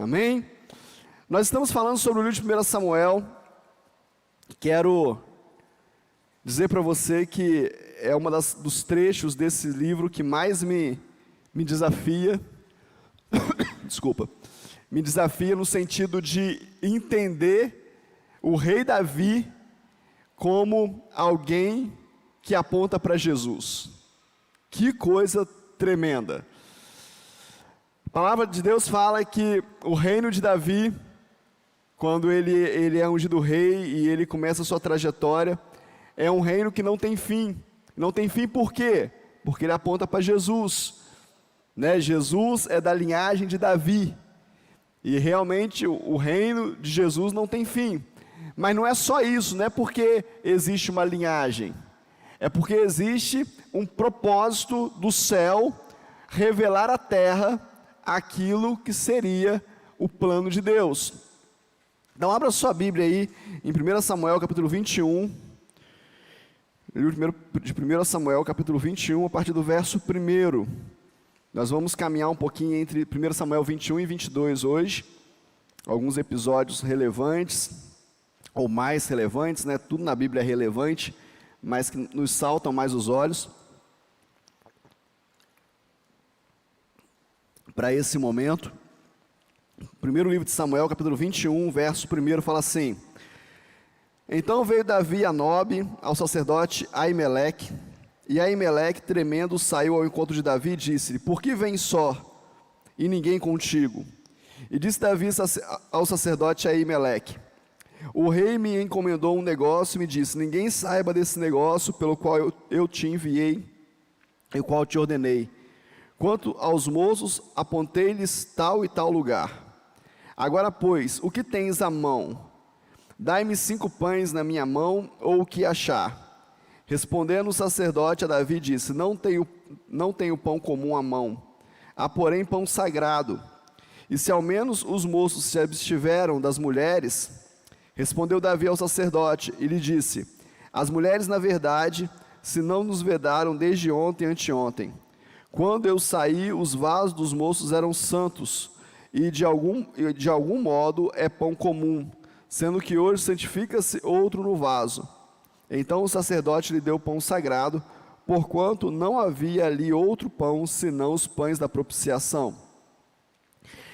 Amém? Nós estamos falando sobre o livro de 1 Samuel. Quero dizer para você que é dos trechos desse livro que mais me desafia. Desculpa. Me desafia no sentido de entender o rei Davi como alguém que aponta para Jesus. Que coisa tremenda. A palavra de Deus fala que o reino de Davi, quando ele é ungido rei e ele começa a sua trajetória, é um reino que não tem fim. Não tem fim por quê? Porque ele aponta para Jesus, né? Jesus é da linhagem de Davi, e realmente o reino de Jesus não tem fim. Mas não é só isso, não é porque existe uma linhagem, é porque existe um propósito do céu revelar à terra aquilo que seria o plano de Deus. Então abra sua Bíblia aí em 1 Samuel capítulo 21, livro de 1 Samuel capítulo 21, a partir do verso 1. Nós vamos caminhar um pouquinho entre 1 Samuel 21 e 22 hoje, alguns episódios relevantes, ou mais relevantes, né? Tudo na Bíblia é relevante, mas que nos saltam mais os olhos para esse momento. Primeiro livro de Samuel, capítulo 21, verso 1, fala assim: Então veio Davi a Nobe, ao sacerdote Aimeleque, e Aimeleque, tremendo, saiu ao encontro de Davi e disse-lhe: Por que vens só, e ninguém contigo? E disse Davi ao sacerdote Aimeleque: O rei me encomendou um negócio e me disse: Ninguém saiba desse negócio pelo qual eu te enviei, e o qual te ordenei. Quanto aos moços, apontei-lhes tal e tal lugar. Agora, pois, o que tens à mão? Dai-me 5 pães na minha mão, ou o que achar. Respondendo o sacerdote a Davi, disse: Não tenho pão comum à mão, há porém pão sagrado. E se ao menos os moços se abstiveram das mulheres, respondeu Davi ao sacerdote, e lhe disse: As mulheres, na verdade, se não nos vedaram desde ontem e anteontem. Quando eu saí, os vasos dos moços eram santos, e de algum modo é pão comum, sendo que hoje santifica-se outro no vaso. Então o sacerdote lhe deu pão sagrado, porquanto não havia ali outro pão, senão os pães da propiciação,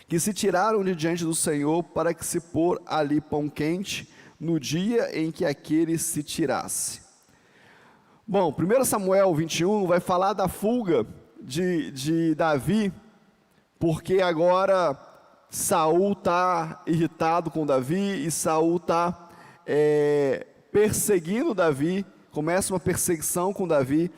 que se tiraram de diante do Senhor, para que se pôr ali pão quente, no dia em que aquele se tirasse. Bom, 1 Samuel 21 vai falar da fuga de Davi, porque agora Saul está irritado com Davi, e Saul está perseguindo Davi, começa uma perseguição com Davi,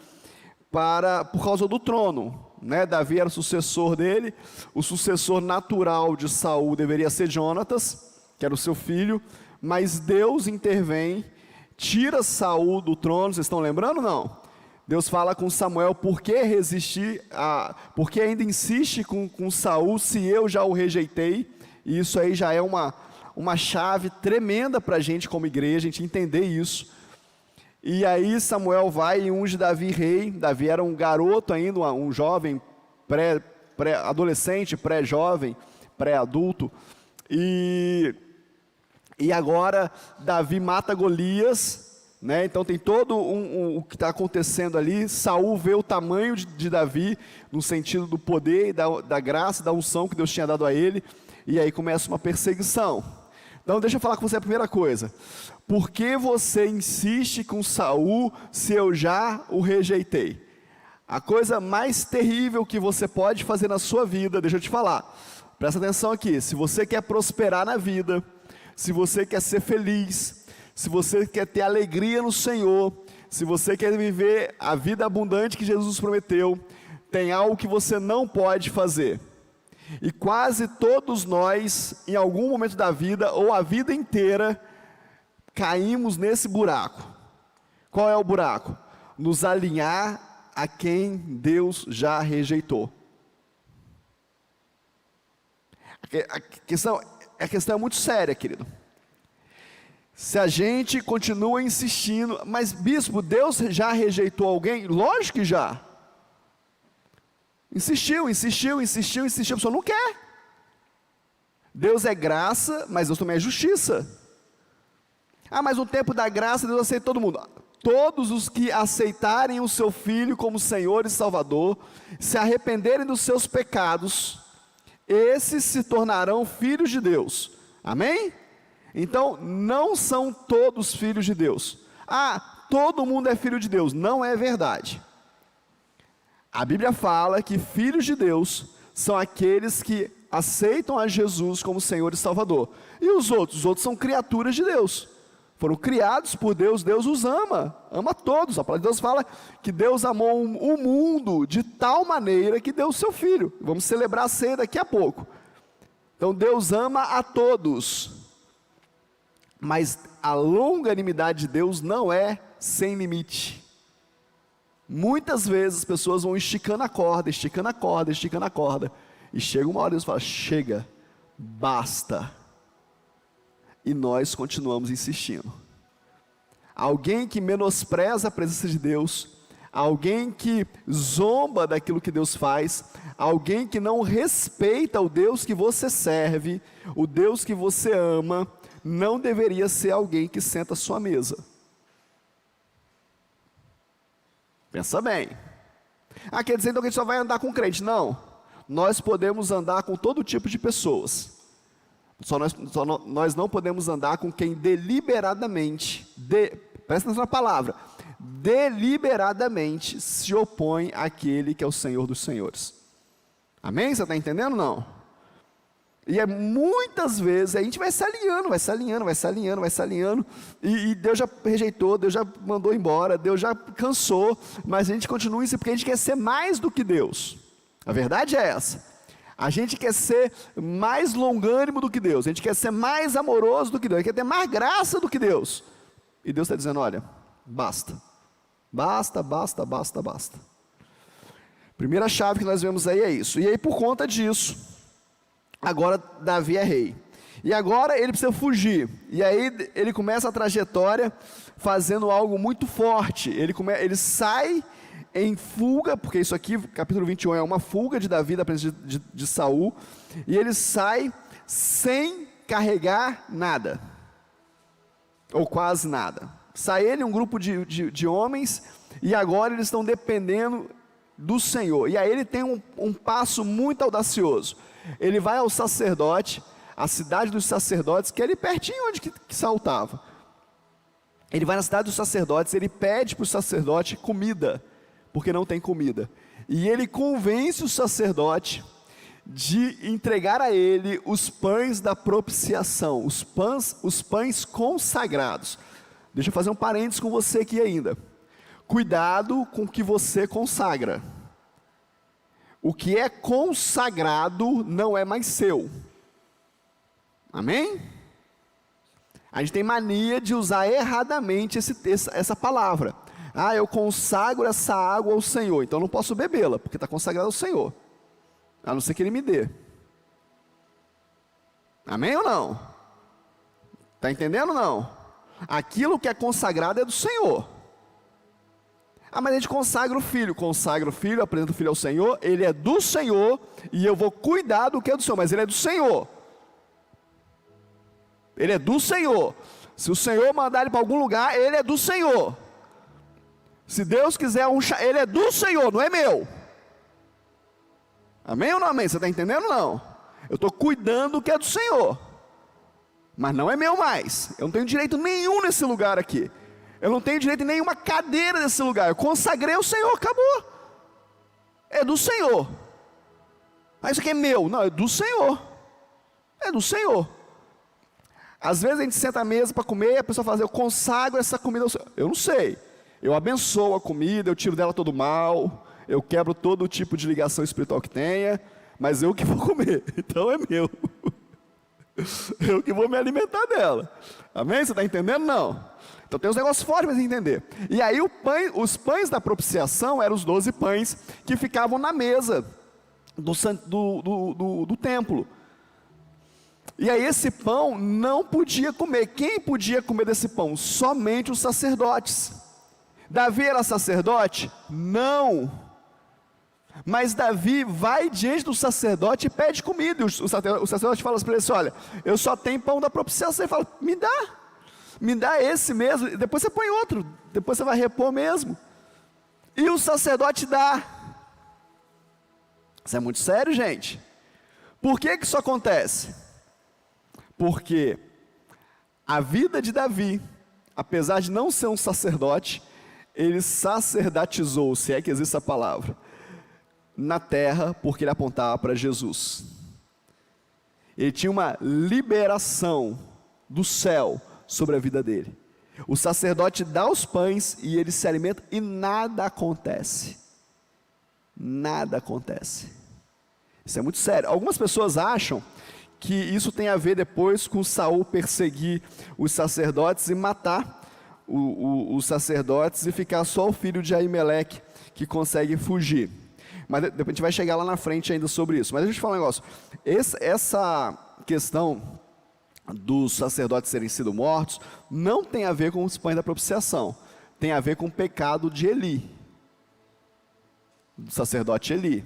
por causa do trono, né? Davi era o sucessor dele, o sucessor natural de Saul deveria ser Jonatas, que era o seu filho, mas Deus intervém, tira Saul do trono. Vocês estão lembrando, não? Deus fala com Samuel: por que porque ainda insiste com Saul, se eu já o rejeitei? E isso aí já é uma chave tremenda para a gente como igreja, a gente entender isso. E aí Samuel vai e unge Davi rei. Davi era um garoto ainda, um jovem, pré-adolescente, pré-jovem, pré-adulto. E agora Davi mata Golias, né? Então tem todo o que está acontecendo ali. Saul vê o tamanho de Davi, no sentido do poder, da graça, da unção que Deus tinha dado a ele, e aí começa uma perseguição. Então deixa eu falar com você a primeira coisa: por que você insiste com Saul, se eu já o rejeitei? A coisa mais terrível que você pode fazer na sua vida, deixa eu te falar, presta atenção aqui: se você quer prosperar na vida, se você quer ser feliz, se você quer ter alegria no Senhor, se você quer viver a vida abundante que Jesus prometeu, tem algo que você não pode fazer. E quase todos nós, em algum momento da vida, ou a vida inteira, caímos nesse buraco. Qual é o buraco? Nos alinhar a quem Deus já rejeitou. A questão é muito séria, querido. Se a gente continua insistindo, mas bispo, Deus já rejeitou alguém? Lógico que já. Insistiu, a pessoa não quer. Deus é graça, mas Deus também é justiça. Ah, mas no tempo da graça Deus aceita todo mundo. Todos os que aceitarem o seu Filho como Senhor e Salvador, se arrependerem dos seus pecados, esses se tornarão filhos de Deus. Amém? Então, não são todos filhos de Deus. Ah, todo mundo é filho de Deus. Não é verdade. A Bíblia fala que filhos de Deus são aqueles que aceitam a Jesus como Senhor e Salvador. E os outros? Os outros são criaturas de Deus. Foram criados por Deus, Deus os ama todos. A palavra de Deus fala que Deus amou o mundo de tal maneira que deu o seu Filho. Vamos celebrar a ceia daqui a pouco. Então Deus ama a todos, mas a longanimidade de Deus não é sem limite. Muitas vezes as pessoas vão esticando a corda, esticando a corda, esticando a corda, e chega uma hora e Deus fala, chega, basta. E nós continuamos insistindo. Alguém que menospreza a presença de Deus, alguém que zomba daquilo que Deus faz, alguém que não respeita o Deus que você serve, o Deus que você ama, não deveria ser alguém que senta à sua mesa. Pensa bem. Ah, quer dizer então que a gente só vai andar com crente? Não. Nós podemos andar com todo tipo de pessoas. Nós não podemos andar com quem deliberadamente, presta atenção na palavra, deliberadamente se opõe àquele que é o Senhor dos senhores. Amém? Você está entendendo ou não? E muitas vezes a gente vai se alinhando, e Deus já rejeitou, Deus já mandou embora, Deus já cansou, mas a gente continua isso porque a gente quer ser mais do que Deus. A verdade é essa. A gente quer ser mais longânimo do que Deus, a gente quer ser mais amoroso do que Deus, a gente quer ter mais graça do que Deus. E Deus está dizendo, olha, basta. Basta. Primeira chave que nós vemos aí é isso. E aí por conta disso, agora Davi é rei. E agora ele precisa fugir. E aí ele começa a trajetória fazendo algo muito forte. Ele sai em fuga, porque isso aqui, capítulo 21, é uma fuga de Davi da presença de Saul, e ele sai sem carregar nada, ou quase nada. Sai ele, um grupo de homens, e agora eles estão dependendo do Senhor. E aí ele tem um passo muito audacioso. Ele vai ao sacerdote, a cidade dos sacerdotes, que é ali pertinho onde que Saul estava. Ele vai na cidade dos sacerdotes, ele pede para o sacerdote comida, porque não tem comida, e ele convence o sacerdote de entregar a ele os pães da propiciação, os pães consagrados. Deixa eu fazer um parênteses com você aqui ainda. Cuidado com o que você consagra. O que é consagrado não é mais seu. Amém? A gente tem mania de usar erradamente essa palavra. Ah, eu consagro essa água ao Senhor, então eu não posso bebê-la, porque está consagrada ao Senhor, a não ser que Ele me dê. Amém ou não? Está entendendo ou não? Aquilo que é consagrado é do Senhor. Ah, mas a gente consagra o filho, apresenta o filho ao Senhor, ele é do Senhor, e eu vou cuidar do que é do Senhor, mas ele é do Senhor. Ele é do Senhor. Se o Senhor mandar ele para algum lugar, ele é do Senhor. Se Deus quiser ele é do Senhor, não é meu. Amém ou não amém? Você está entendendo ou não? Eu estou cuidando do que é do Senhor, mas não é meu mais. Eu não tenho direito nenhum nesse lugar aqui. Eu não tenho direito em nenhuma cadeira nesse lugar. Eu consagrei o Senhor, acabou. É do Senhor. Mas isso aqui é meu. Não, é do Senhor. É do Senhor. Às vezes a gente senta à mesa para comer e a pessoa fala, eu consagro essa comida ao Senhor. Eu não sei. Eu abençoo a comida, eu tiro dela todo o mal, eu quebro todo tipo de ligação espiritual que tenha, mas eu que vou comer, então é meu. Eu que vou me alimentar dela. Amém? Você está entendendo? Não. Então tem uns negócios fortes para você entender. E aí os pães da propiciação eram os 12 pães que ficavam na mesa do templo. E aí esse pão não podia comer. Quem podia comer desse pão? Somente os sacerdotes. Davi era sacerdote? Não. Mas Davi vai diante do sacerdote e pede comida. E o sacerdote fala para ele assim: olha, eu só tenho pão da propiciação. Ele fala: me dá esse mesmo, e depois você põe outro, depois você vai repor mesmo. E o sacerdote dá. Isso é muito sério, gente. Por que isso acontece? Porque a vida de Davi, apesar de não ser um sacerdote, ele sacerdotizou, se é que existe essa palavra, na terra, porque ele apontava para Jesus. Ele tinha uma liberação do céu sobre a vida dele. O sacerdote dá os pães e ele se alimenta e nada acontece. Nada acontece. Isso é muito sério. Algumas pessoas acham que isso tem a ver depois com Saul perseguir os sacerdotes e matar os sacerdotes e ficar só o filho de Aimeleque que consegue fugir. Mas depois a gente vai chegar lá na frente ainda sobre isso. Mas deixa eu te falar um negócio. Essa questão dos sacerdotes terem sido mortos não tem a ver com os pães da propiciação. Tem a ver com o pecado de Eli, do sacerdote Eli.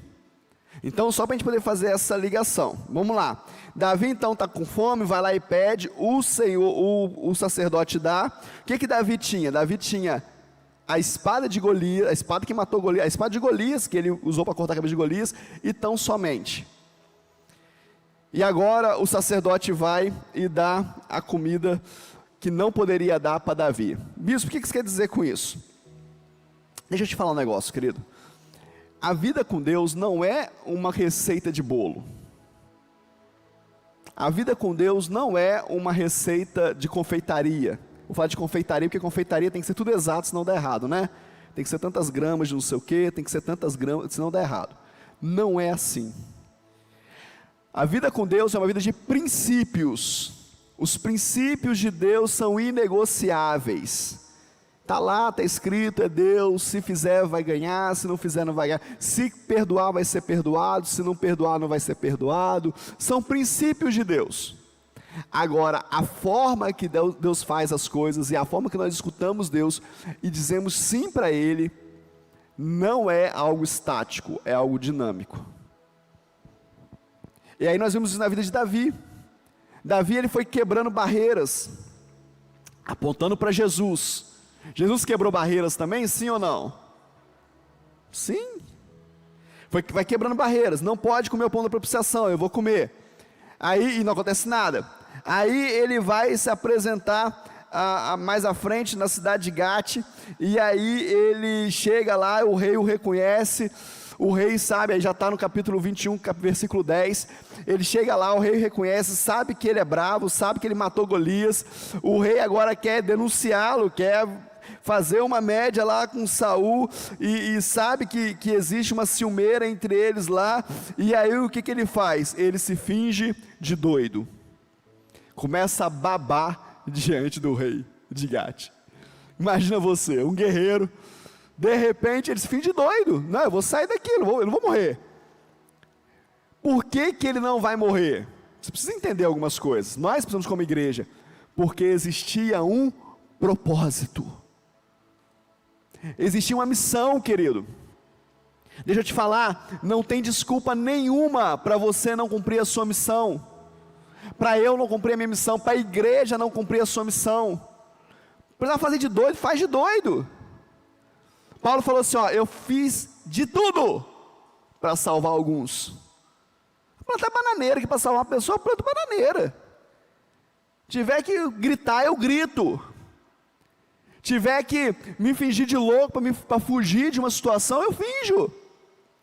Então, só para a gente poder fazer essa ligação, vamos lá. Davi então está com fome, vai lá e pede, o sacerdote dá. O que Davi tinha? Davi tinha a espada de Golias, a espada que matou Golias, a espada de Golias, que ele usou para cortar a cabeça de Golias, e tão somente. E agora o sacerdote vai e dá a comida que não poderia dar para Davi. Bispo, o que você quer dizer com isso? Deixa eu te falar um negócio, querido. A vida com Deus não é uma receita de bolo. A vida com Deus não é uma receita de confeitaria. Vou falar de confeitaria, porque confeitaria tem que ser tudo exato, senão dá errado, né? Tem que ser tantas gramas de não sei o quê, tem que ser tantas gramas, senão dá errado. Não é assim. A vida com Deus é uma vida de princípios. Os princípios de Deus são inegociáveis. Está lá, está escrito, é Deus, se fizer vai ganhar, se não fizer não vai ganhar, se perdoar vai ser perdoado, se não perdoar não vai ser perdoado, são princípios de Deus. Agora, a forma que Deus faz as coisas e a forma que nós escutamos Deus e dizemos sim para Ele, não é algo estático, é algo dinâmico. E aí nós vimos isso na vida de Davi. Davi, ele foi quebrando barreiras, apontando para Jesus. Jesus quebrou barreiras também, sim ou não? Sim. Vai quebrando barreiras. Não pode comer o pão da propiciação, eu vou comer. Aí, e não acontece nada. Aí ele vai se apresentar mais à frente na cidade de Gate. E aí ele chega lá, o rei o reconhece. O rei sabe, aí já está no capítulo 21, versículo 10, ele chega lá, o rei reconhece, sabe que ele é bravo, sabe que ele matou Golias, o rei agora quer denunciá-lo, quer fazer uma média lá com Saul, e sabe que existe uma ciumeira entre eles lá, e aí o que ele faz? Ele se finge de doido, começa a babar diante do rei de Gate. Imagina você, um guerreiro, de repente ele se finge de doido. Não, eu vou sair daqui, eu não vou morrer. Por que ele não vai morrer? Você precisa entender algumas coisas. Nós precisamos como igreja, porque existia um propósito. Existia uma missão, querido. Deixa eu te falar, não tem desculpa nenhuma para você não cumprir a sua missão. Para eu não cumprir a minha missão, para a igreja não cumprir a sua missão. Precisa fazer de doido, faz de doido. Paulo falou assim, ó, eu fiz de tudo para salvar alguns. Plantar bananeira, que para salvar uma pessoa, eu planto bananeira. Tiver que gritar, eu grito. Tiver que me fingir de louco para fugir de uma situação, eu finjo.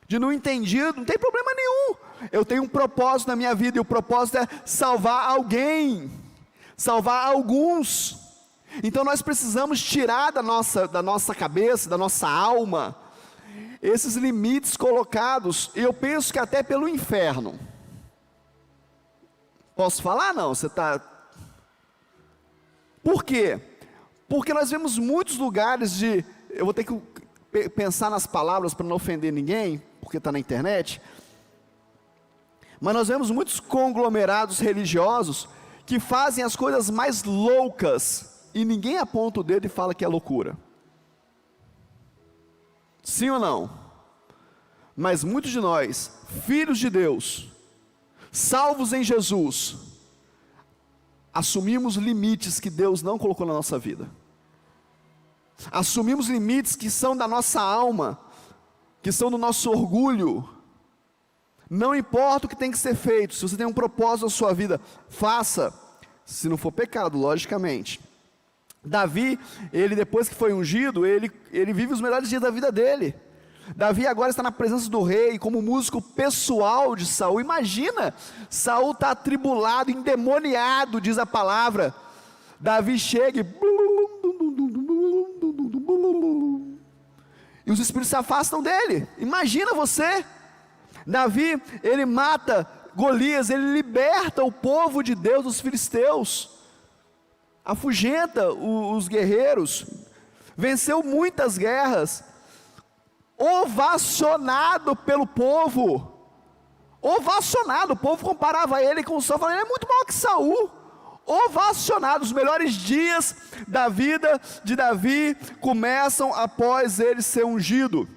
De não entendido, não tem problema nenhum. Eu tenho um propósito na minha vida, e o propósito é salvar alguém, salvar alguns. Então nós precisamos tirar da nossa cabeça, da nossa alma, esses limites colocados, e eu penso que até pelo inferno. Posso falar? Não, você está... Por quê? Porque nós vemos muitos lugares eu vou ter que pensar nas palavras para não ofender ninguém, porque está na internet, mas nós vemos muitos conglomerados religiosos que fazem as coisas mais loucas, e ninguém aponta o dedo e fala que é loucura. Sim ou não? Mas muitos de nós, filhos de Deus, salvos em Jesus, assumimos limites que Deus não colocou na nossa vida. Assumimos limites que são da nossa alma, que são do nosso orgulho. Não importa o que tem que ser feito, se você tem um propósito na sua vida, faça, se não for pecado, logicamente. Davi, ele depois que foi ungido, ele vive os melhores dias da vida dele. Davi agora está na presença do rei, como músico pessoal de Saul. Imagina, Saul está atribulado, endemoniado, diz a palavra. Davi chega e os espíritos se afastam dele. Imagina você. Davi, ele mata Golias, ele liberta o povo de Deus dos filisteus, afugenta os guerreiros, venceu muitas guerras, ovacionado pelo povo, ovacionado, o povo comparava ele com Saul, falando, ele é muito maior que Saul, ovacionado. Os melhores dias da vida de Davi começam após ele ser ungido.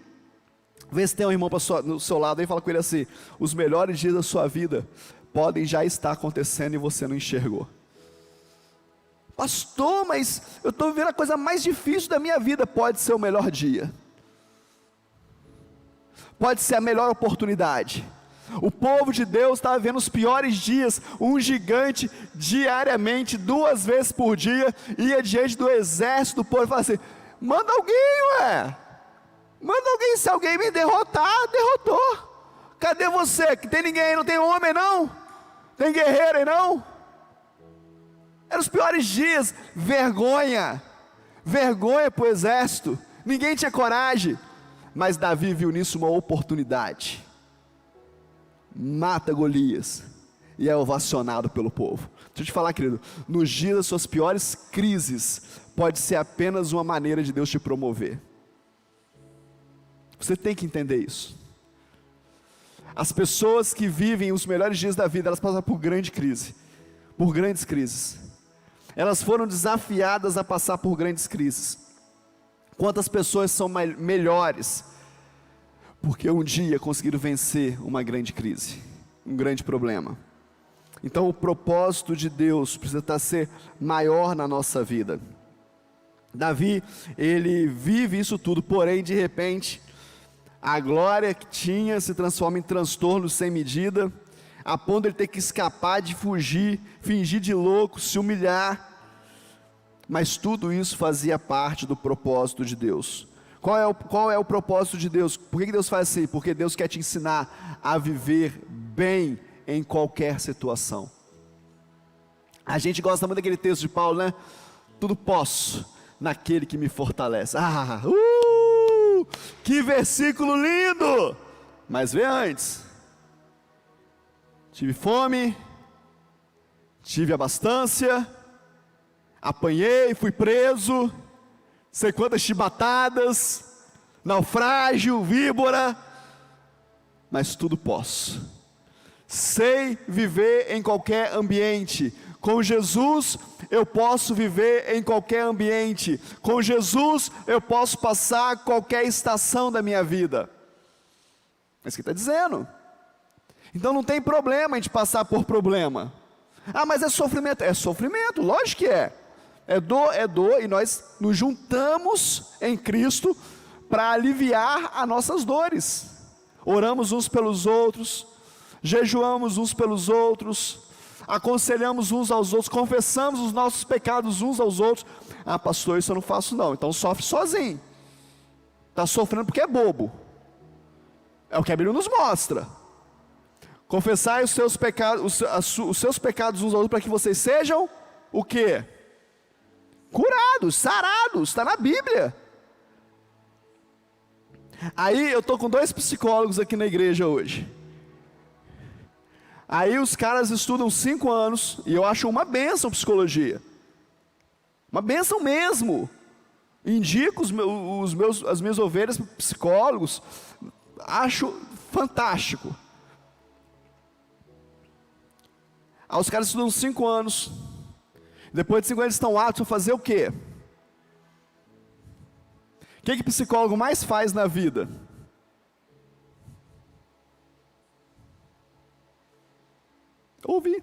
Vê se tem um irmão no seu lado aí, fala com ele assim, os melhores dias da sua vida podem já estar acontecendo e você não enxergou. Pastor, mas eu estou vivendo a coisa mais difícil da minha vida. Pode ser o melhor dia, pode ser a melhor oportunidade. O povo de Deus estava vivendo os piores dias. Um gigante diariamente, 2 vezes por dia, ia diante do exército do povo e falava assim, manda alguém, manda alguém, se alguém me derrotar, derrotou. Cadê você? Que tem ninguém aí, não tem homem não? Tem guerreiro aí não? Eram os piores dias, vergonha para o exército, ninguém tinha coragem, mas Davi viu nisso uma oportunidade, mata Golias, e é ovacionado pelo povo. Deixa eu te falar, querido, nos dias das suas piores crises, pode ser apenas uma maneira de Deus te promover. Você tem que entender isso. As pessoas que vivem os melhores dias da vida, elas passam por grandes crises, elas foram desafiadas a passar por grandes crises. Quantas pessoas são melhores, porque um dia conseguiram vencer uma grande crise, um grande problema. Então o propósito de Deus precisa ser maior na nossa vida. Davi, ele vive isso tudo, porém de repente, a glória que tinha se transforma em transtorno sem medida, a ponto de ele ter que escapar, de fugir, fingir de louco, se humilhar, mas tudo isso fazia parte do propósito de Deus. Qual é o propósito de Deus? Por que Deus faz assim? Porque Deus quer te ensinar a viver bem em qualquer situação. A gente gosta muito daquele texto de Paulo, né? Tudo posso naquele que me fortalece. Que versículo lindo! Mas vê antes. Tive fome, tive abastança, apanhei, fui preso, sei quantas chibatadas, naufrágio, víbora, mas tudo posso. Sei viver em qualquer ambiente. Com Jesus eu posso viver em qualquer ambiente. Com Jesus eu posso passar qualquer estação da minha vida. É isso que está dizendo. Então não tem problema a gente passar por problema. Mas é sofrimento. É sofrimento, lógico que é. É dor, e nós nos juntamos em Cristo para aliviar as nossas dores. Oramos uns pelos outros, jejuamos uns pelos outros, aconselhamos uns aos outros, confessamos os nossos pecados uns aos outros. Pastor, isso eu não faço não, então sofre sozinho. Está sofrendo porque é bobo. É o que a Bíblia nos mostra. Confessai os seus pecados, os seus pecados uns aos outros, para que vocês sejam o quê? Curados, sarados, está na Bíblia. Aí eu estou com 2 psicólogos aqui na igreja hoje. Aí os caras estudam 5 anos, e eu acho uma bênção psicologia. Uma bênção mesmo. Indico as minhas ovelhas para psicólogos, acho fantástico. Aí os caras estudam 5 anos, depois de 5 anos estão aptos a fazer o quê? O que psicólogo mais faz na vida? Ouvir.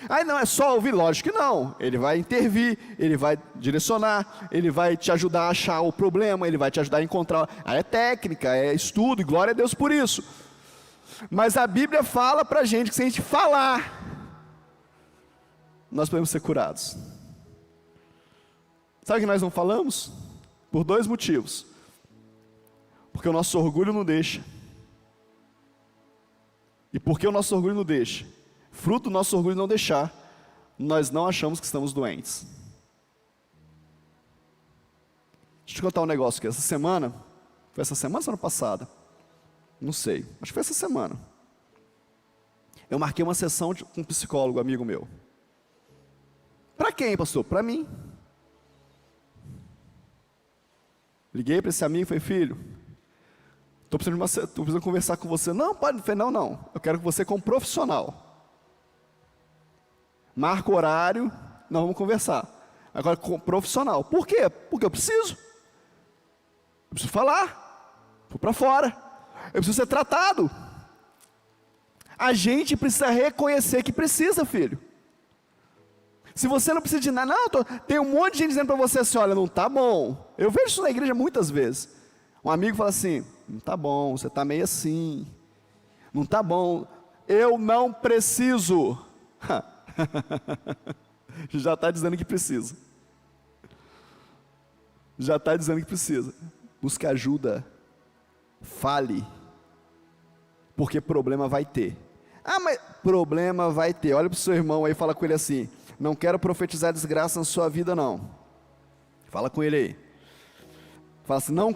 Aí não é só ouvir, lógico que não. Ele vai intervir, ele vai direcionar, ele vai te ajudar a achar o problema, ele vai te ajudar a encontrar. Aí é técnica, é estudo, e glória a Deus por isso. Mas a Bíblia fala pra gente que se a gente falar, nós podemos ser curados. Sabe o que nós não falamos? Por 2 motivos. Porque o nosso orgulho não deixa. E porque o nosso orgulho não deixa, fruto do nosso orgulho não deixar, nós não achamos que estamos doentes. Deixa eu te contar um negócio aqui. Essa semana, foi essa semana ou semana passada? Não sei, acho que foi essa semana. Eu marquei uma sessão com um psicólogo, amigo meu. Para quem, pastor? Para mim. Liguei para esse amigo e falei, filho, estou precisando conversar com você. Não, pode, não. Eu quero que você como profissional. Marca o horário, nós vamos conversar. Agora, com profissional. Por quê? Porque eu preciso. Eu preciso falar. Vou para fora. Eu preciso ser tratado. A gente precisa reconhecer que precisa, filho. Se você não precisa de nada, não, tem um monte de gente dizendo para você assim, olha, não está bom. Eu vejo isso na igreja muitas vezes. Um amigo fala assim, não está bom, você está meio assim. Não está bom. Eu não preciso. Já está dizendo que precisa. Já está dizendo que precisa. Busque ajuda. Fale. Porque problema vai ter. Ah, mas problema vai ter. Olha para o seu irmão aí e fala com ele assim, não quero profetizar desgraça na sua vida não. Fala com ele aí. Fala assim, não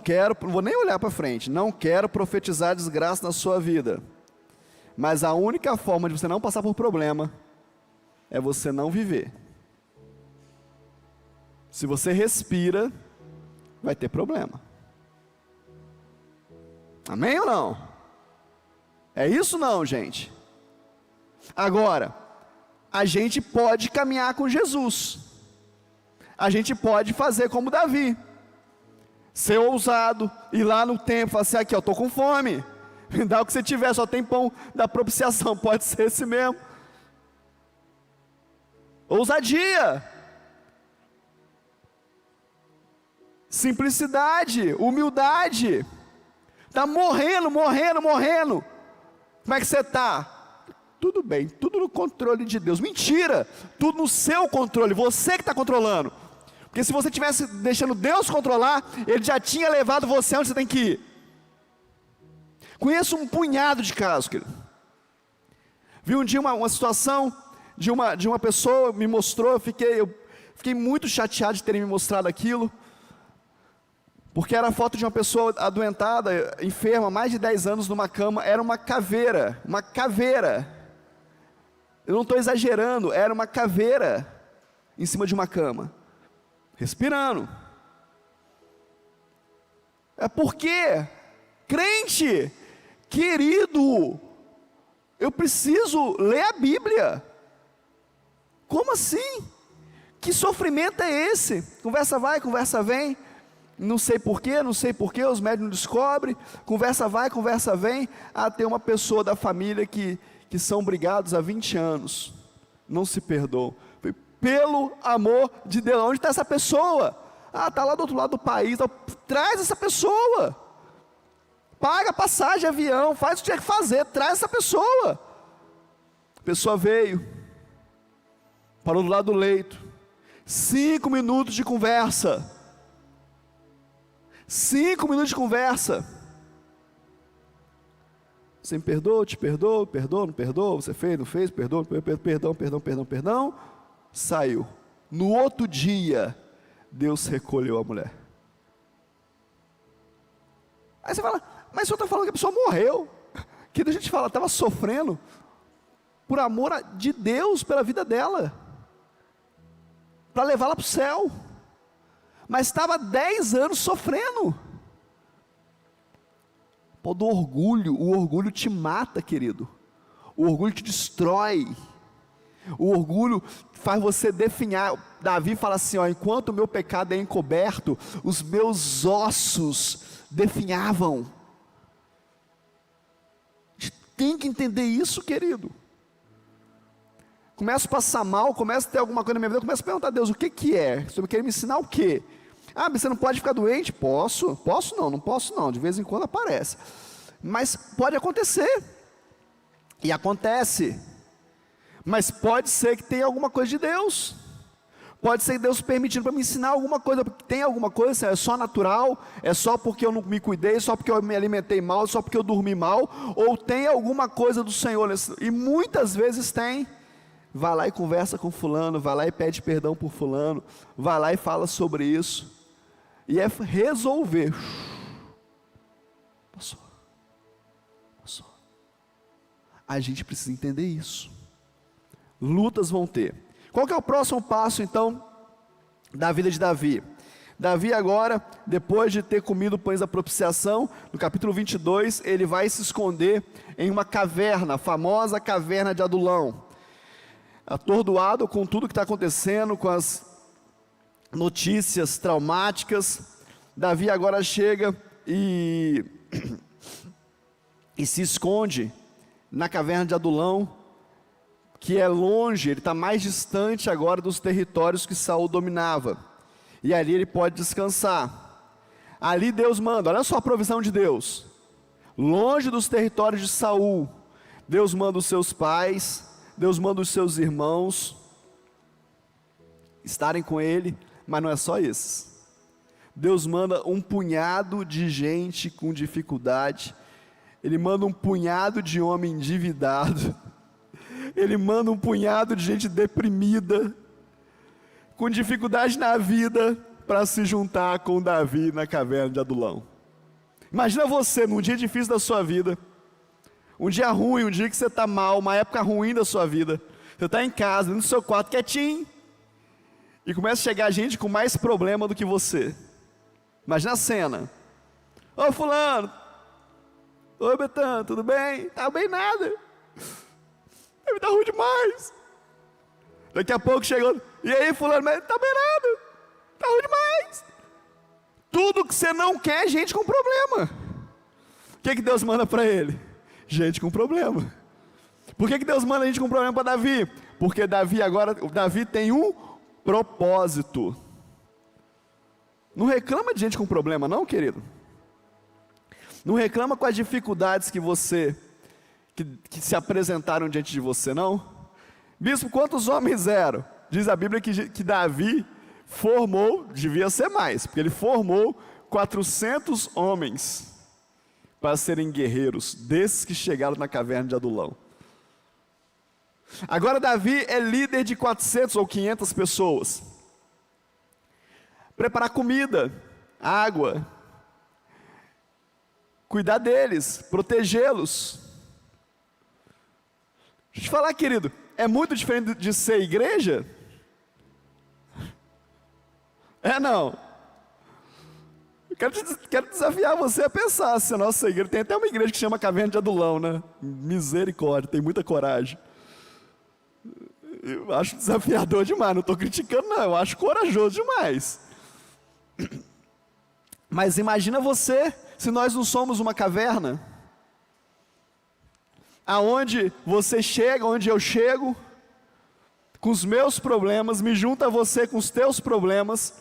vou nem olhar para frente, não quero profetizar desgraça na sua vida. Mas a única forma de você não passar por problema é você não viver. Se você respira, vai ter problema. Amém ou não? É isso não, gente? Agora, a gente pode caminhar com Jesus. A gente pode fazer como Davi. Ser ousado, ir lá no templo, falar assim, aqui, eu estou com fome. Me dá o que você tiver, só tem pão da propiciação, pode ser esse mesmo. Ousadia. Simplicidade, humildade. Está morrendo. Como é que você está? Tudo bem, tudo no controle de Deus. Mentira, tudo no seu controle, você que está controlando. Porque se você estivesse deixando Deus controlar, Ele já tinha levado você onde você tem que ir. Conheço um punhado de casos, querido. Vi um dia uma situação de uma pessoa, me mostrou, eu fiquei muito chateado de terem me mostrado aquilo. Porque era a foto de uma pessoa adoentada, enferma, mais de 10 anos numa cama, era uma caveira. Eu não estou exagerando, era uma caveira em cima de uma cama, respirando. É porque, crente, querido, eu preciso ler a Bíblia. Como assim? Que sofrimento é esse? Conversa vai, conversa vem. Não sei porquê, os médicos não descobrem. Conversa vai, conversa vem. Tem uma pessoa da família que são brigados há 20 anos. Não se perdoam. Pelo amor de Deus, onde está essa pessoa? Está lá do outro lado do país. Traz essa pessoa. Paga a passagem de avião, faz o que tinha que fazer, traz essa pessoa. A pessoa veio, parou do lado do leito. 5 minutos de conversa. 5 minutos de conversa. Você me perdoa, te perdoa, perdoa, não perdoa, você fez, não fez, perdoa, perdão. Saiu. No outro dia, Deus recolheu a mulher. Aí você fala, mas o senhor está falando que a pessoa morreu. Que a gente fala, estava sofrendo por amor de Deus pela vida dela, para levá-la para o céu. Mas estava 10 anos sofrendo. Do orgulho, o orgulho te mata, querido. O orgulho te destrói. O orgulho faz você definhar. Davi fala assim, enquanto o meu pecado é encoberto, os meus ossos definhavam. De tem que entender isso, querido. Começo a passar mal, começo a ter alguma coisa na minha vida, começo a perguntar a Deus, o que que é? Você quer me ensinar o quê? Ah, mas você não pode ficar doente? Posso? Posso não, não posso não, de vez em quando aparece. Mas pode acontecer. E acontece. Mas pode ser que tenha alguma coisa de Deus. Pode ser Deus permitindo para me ensinar alguma coisa, porque tem alguma coisa, é só natural, é só porque eu não me cuidei, só porque eu me alimentei mal, só porque eu dormi mal, ou tem alguma coisa do Senhor, e muitas vezes tem. Vai lá e conversa com fulano, vai lá e pede perdão por fulano, vai lá e fala sobre isso, e é resolver. Passou. A gente precisa entender isso. Lutas vão ter. Qual que é o próximo passo então da vida de Davi? Davi agora, depois de ter comido pães da propiciação, no capítulo 22, ele vai se esconder em uma caverna, a famosa caverna de Adulão. Atordoado com tudo que está acontecendo, com as notícias traumáticas, Davi agora chega e se esconde na caverna de Adulão, que é longe, ele está mais distante agora dos territórios que Saul dominava, e ali ele pode descansar. Ali Deus manda, olha só a provisão de Deus, longe dos territórios de Saul, Deus manda os seus pais, Deus manda os seus irmãos estarem com ele, mas não é só esses. Deus manda um punhado de gente com dificuldade, Ele manda um punhado de homem endividado, Ele manda um punhado de gente deprimida, com dificuldade na vida, para se juntar com Davi na caverna de Adulão. Imagina você num dia difícil da sua vida, um dia ruim, um dia que você está mal, uma época ruim da sua vida, você está em casa, no seu quarto, quietinho, e começa a chegar gente com mais problema do que você. Imagina a cena. Ô fulano, oi Betão, tudo bem? Tá bem nada, me tá ruim demais. Daqui a pouco chegou, e aí fulano, mas tá bem nada, tá ruim demais. Tudo que você não quer, gente com problema. O que Deus manda para ele? Gente com problema. Por que Deus manda a gente com problema para Davi? Porque Davi tem um propósito. Não reclama de gente com problema não, querido. Não reclama com as dificuldades que se apresentaram diante de você, não. Bispo, quantos homens eram? Diz a Bíblia que Davi formou, devia ser mais, porque ele formou 400 homens para serem guerreiros, desses que chegaram na caverna de Adulão. Agora Davi é líder de 400 ou 500 pessoas. Preparar comida, água, cuidar deles, protegê-los. Deixa eu te falar, querido, é muito diferente de ser igreja? É não? Quero desafiar você a pensar, se a nossa igreja, tem até uma igreja que chama Caverna de Adulão, né? Misericórdia, tem muita coragem. Eu acho desafiador demais, não estou criticando não, eu acho corajoso demais. Mas imagina você, se nós não somos uma caverna, aonde você chega, onde eu chego, com os meus problemas, me junta a você com os teus problemas,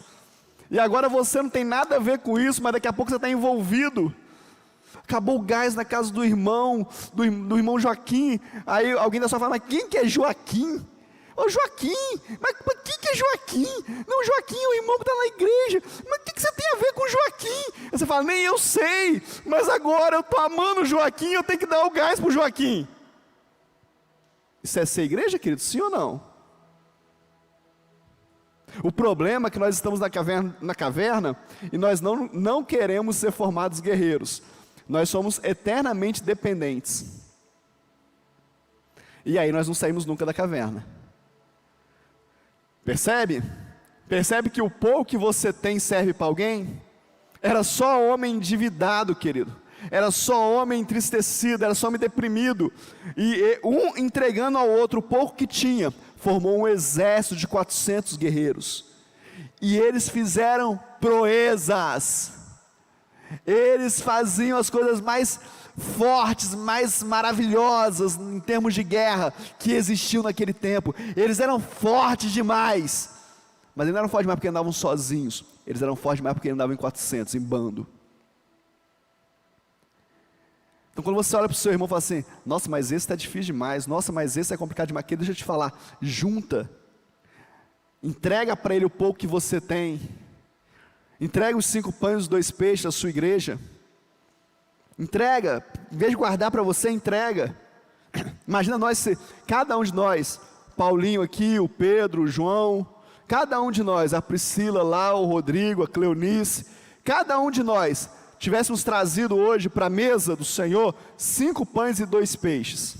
e agora você não tem nada a ver com isso, mas daqui a pouco você está envolvido. Acabou o gás na casa do irmão Joaquim, aí alguém da sua família, mas quem que é Joaquim? Ô Joaquim, mas quem que é Joaquim? Não, Joaquim é o irmão que está na igreja, mas o que você tem a ver com Joaquim? Aí você fala, nem eu sei, mas agora eu estou amando o Joaquim, eu tenho que dar o gás para o Joaquim. Isso é ser igreja, querido, sim ou não? O problema é que nós estamos na caverna e nós não queremos ser formados guerreiros. Nós somos eternamente dependentes. E aí nós não saímos nunca da caverna. Percebe? Percebe que o pouco que você tem serve para alguém? Era só homem endividado, querido. Era só homem entristecido, era só homem deprimido. E um entregando ao outro o pouco que tinha, formou um exército de 400 guerreiros. E eles fizeram proezas. Eles faziam as coisas mais fortes, mais maravilhosas em termos de guerra que existiu naquele tempo. Eles eram fortes demais, mas eles não eram fortes demais porque andavam sozinhos, eles eram fortes demais porque andavam em 400, em bando. Então quando você olha para o seu irmão e fala assim, nossa, mas esse está difícil demais, nossa, mas esse é complicado demais, deixa eu te falar, junta, entrega para ele o pouco que você tem, entrega os 5 pães e os 2 peixes da sua igreja, entrega, em vez de guardar para você, entrega. Imagina nós, cada um de nós, Paulinho aqui, o Pedro, o João, cada um de nós, a Priscila lá, o Rodrigo, a Cleonice, cada um de nós, tivéssemos trazido hoje para a mesa do Senhor 5 pães e 2 peixes.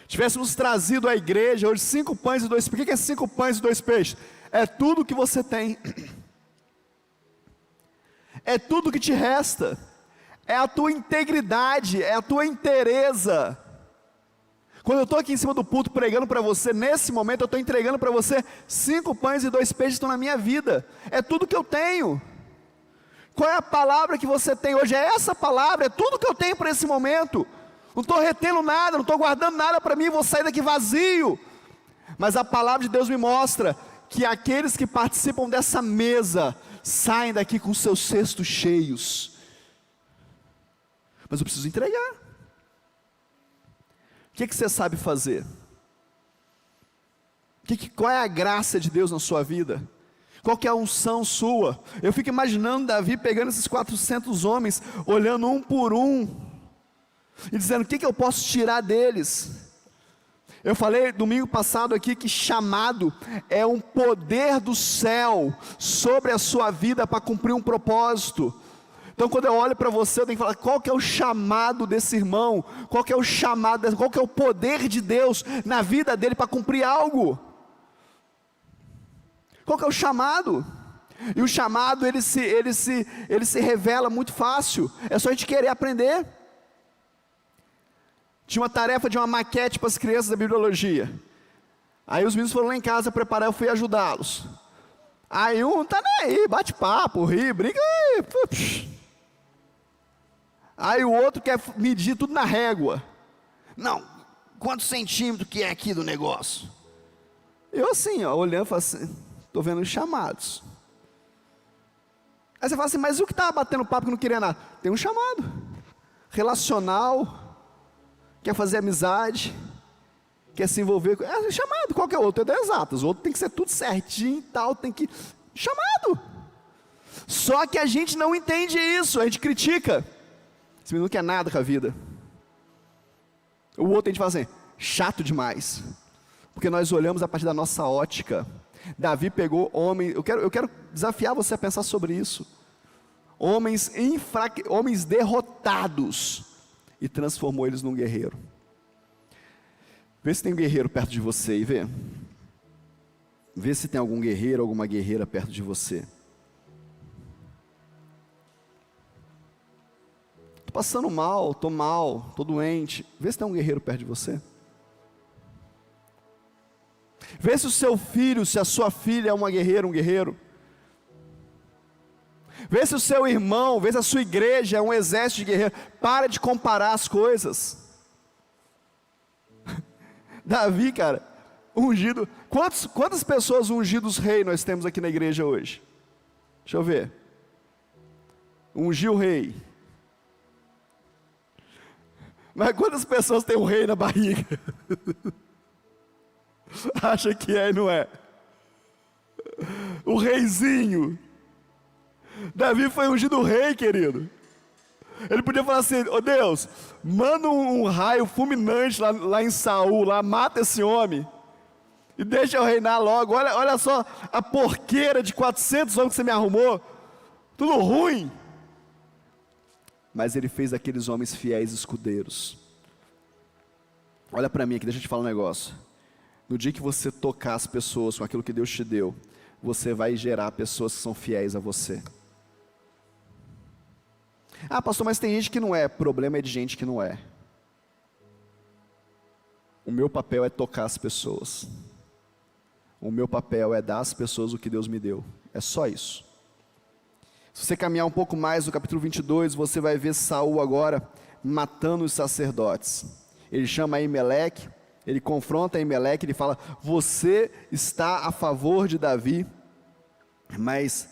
Tivéssemos trazido à igreja hoje 5 pães e 2 peixes. O que é 5 pães e 2 peixes? É tudo que você tem. É tudo que te resta. É a tua integridade, é a tua inteireza. Quando eu estou aqui em cima do púlpito pregando para você, nesse momento eu estou entregando para você 5 pães e 2 peixes que estão na minha vida. É tudo que eu tenho. Qual é a palavra que você tem hoje? É essa palavra, é tudo que eu tenho para esse momento. Não estou retendo nada, não estou guardando nada para mim, vou sair daqui vazio. Mas a palavra de Deus me mostra que aqueles que participam dessa mesa saem daqui com seus cestos cheios. Mas eu preciso entregar. O que você sabe fazer? Qual é a graça de Deus na sua vida? Qual que é a unção sua? Eu fico imaginando Davi pegando esses 400 homens, olhando um por um, e dizendo, o que eu posso tirar deles? Eu falei domingo passado aqui que chamado é um poder do céu sobre a sua vida para cumprir um propósito. Então quando eu olho para você, eu tenho que falar, qual que é o chamado desse irmão? Qual que é o chamado, qual que é o poder de Deus na vida dele para cumprir algo? Qual que é o chamado? E o chamado ele se revela muito fácil, é só a gente querer aprender. Tinha uma tarefa de uma maquete para as crianças da bibliologia. Aí os meninos foram lá em casa preparar, eu fui ajudá-los. Aí um tá nem aí, bate papo, ri, brinca. Aí o outro quer medir tudo na régua. Não, quantos centímetros que é aqui do negócio? Eu assim, ó, olhando, falo assim, estou vendo os chamados. Aí você fala assim, mas o que estava batendo papo que não queria nada? Tem um chamado. Relacional, quer fazer amizade, quer se envolver com... É chamado, qual que é o outro? É das exatas, o outro tem que ser tudo certinho e tal, tem que... Chamado. Só que a gente não entende isso, a gente critica. Esse menino não quer nada com a vida. O outro a gente fala assim, chato demais. Porque nós olhamos a partir da nossa ótica. Davi pegou homens, eu quero desafiar você a pensar sobre isso. Homens derrotados, e transformou eles num guerreiro. Vê se tem um guerreiro perto de você e vê. Vê se tem algum guerreiro, alguma guerreira perto de você. Estou passando mal, estou doente. Vê se tem um guerreiro perto de você. Vê se o seu filho, se a sua filha é uma guerreira, um guerreiro. Vê se o seu irmão, vê se a sua igreja é um exército de guerreiros. Para de comparar as coisas. Davi, cara, ungido. Quantas pessoas ungidos rei nós temos aqui na igreja hoje? Deixa eu ver. Ungiu o rei. Mas quantas pessoas tem o rei na barriga? Acha que é e não é? O reizinho. Davi foi ungido rei, querido. Ele podia falar assim, ô Deus, manda um raio fulminante lá em Saul, lá mata esse homem, e deixa eu reinar logo. Olha só a porqueira de 400 homens que você me arrumou, tudo ruim. Mas ele fez aqueles homens fiéis escudeiros. Olha para mim aqui, deixa eu te falar um negócio. No dia que você tocar as pessoas com aquilo que Deus te deu, você vai gerar pessoas que são fiéis a você. Ah, pastor, mas tem gente que não é. Problema é de gente que não é. O meu papel é tocar as pessoas. O meu papel é dar às pessoas o que Deus me deu. É só isso. Se você caminhar um pouco mais no capítulo 22, você vai ver Saul agora matando os sacerdotes. Ele chama Aimeleque, ele confronta Aimeleque, ele fala: você está a favor de Davi? Mas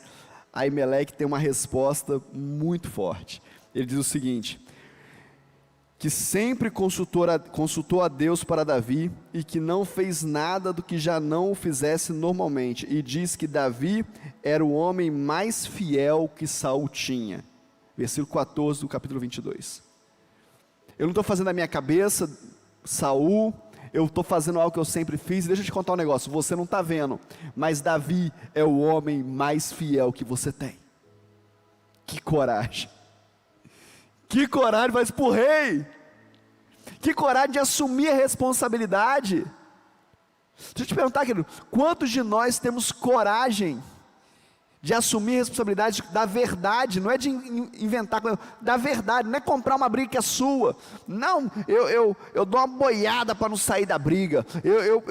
Aimeleque tem uma resposta muito forte. Ele diz o seguinte: que sempre consultou a Deus para Davi, e que não fez nada do que já não o fizesse normalmente, e diz que Davi era o homem mais fiel que Saul tinha. Versículo 14 do capítulo 22. Eu não estou fazendo a minha cabeça, Saul, eu estou fazendo algo que eu sempre fiz. Deixa eu te contar um negócio, você não está vendo, mas Davi é o homem mais fiel que você tem. Que coragem! Que coragem, mas por rei! Que coragem de assumir a responsabilidade! Deixa eu te perguntar, querido, quantos de nós temos coragem de assumir a responsabilidade da verdade? Não é de inventar, da verdade, não é comprar uma briga que é sua. Não, eu dou uma boiada para não sair da briga.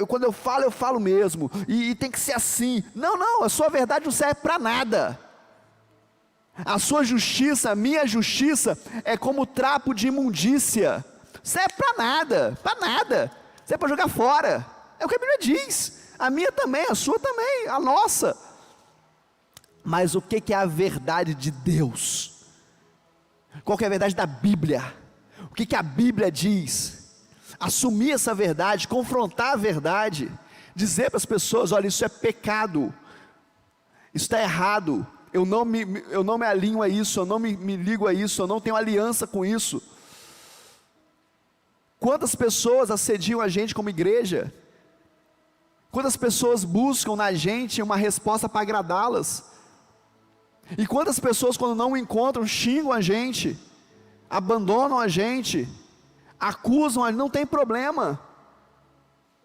Quando eu falo mesmo, e tem que ser assim. Não, a sua verdade não serve para nada. A sua justiça, a minha justiça, é como trapo de imundícia. Serve para nada, serve para jogar fora. É o que a Bíblia diz. A minha também, a sua também, a nossa. Mas o que é a verdade de Deus? Qual que é a verdade da Bíblia? O que a Bíblia diz? Assumir essa verdade, confrontar a verdade, dizer para as pessoas: olha, isso é pecado, isso está errado, eu não me alinho a isso, eu não me ligo a isso, eu não tenho aliança com isso. Quantas pessoas assediam a gente como igreja? Quantas pessoas buscam na gente uma resposta para agradá-las? E quantas pessoas, quando não o encontram, xingam a gente, abandonam a gente, acusam a gente? Não tem problema.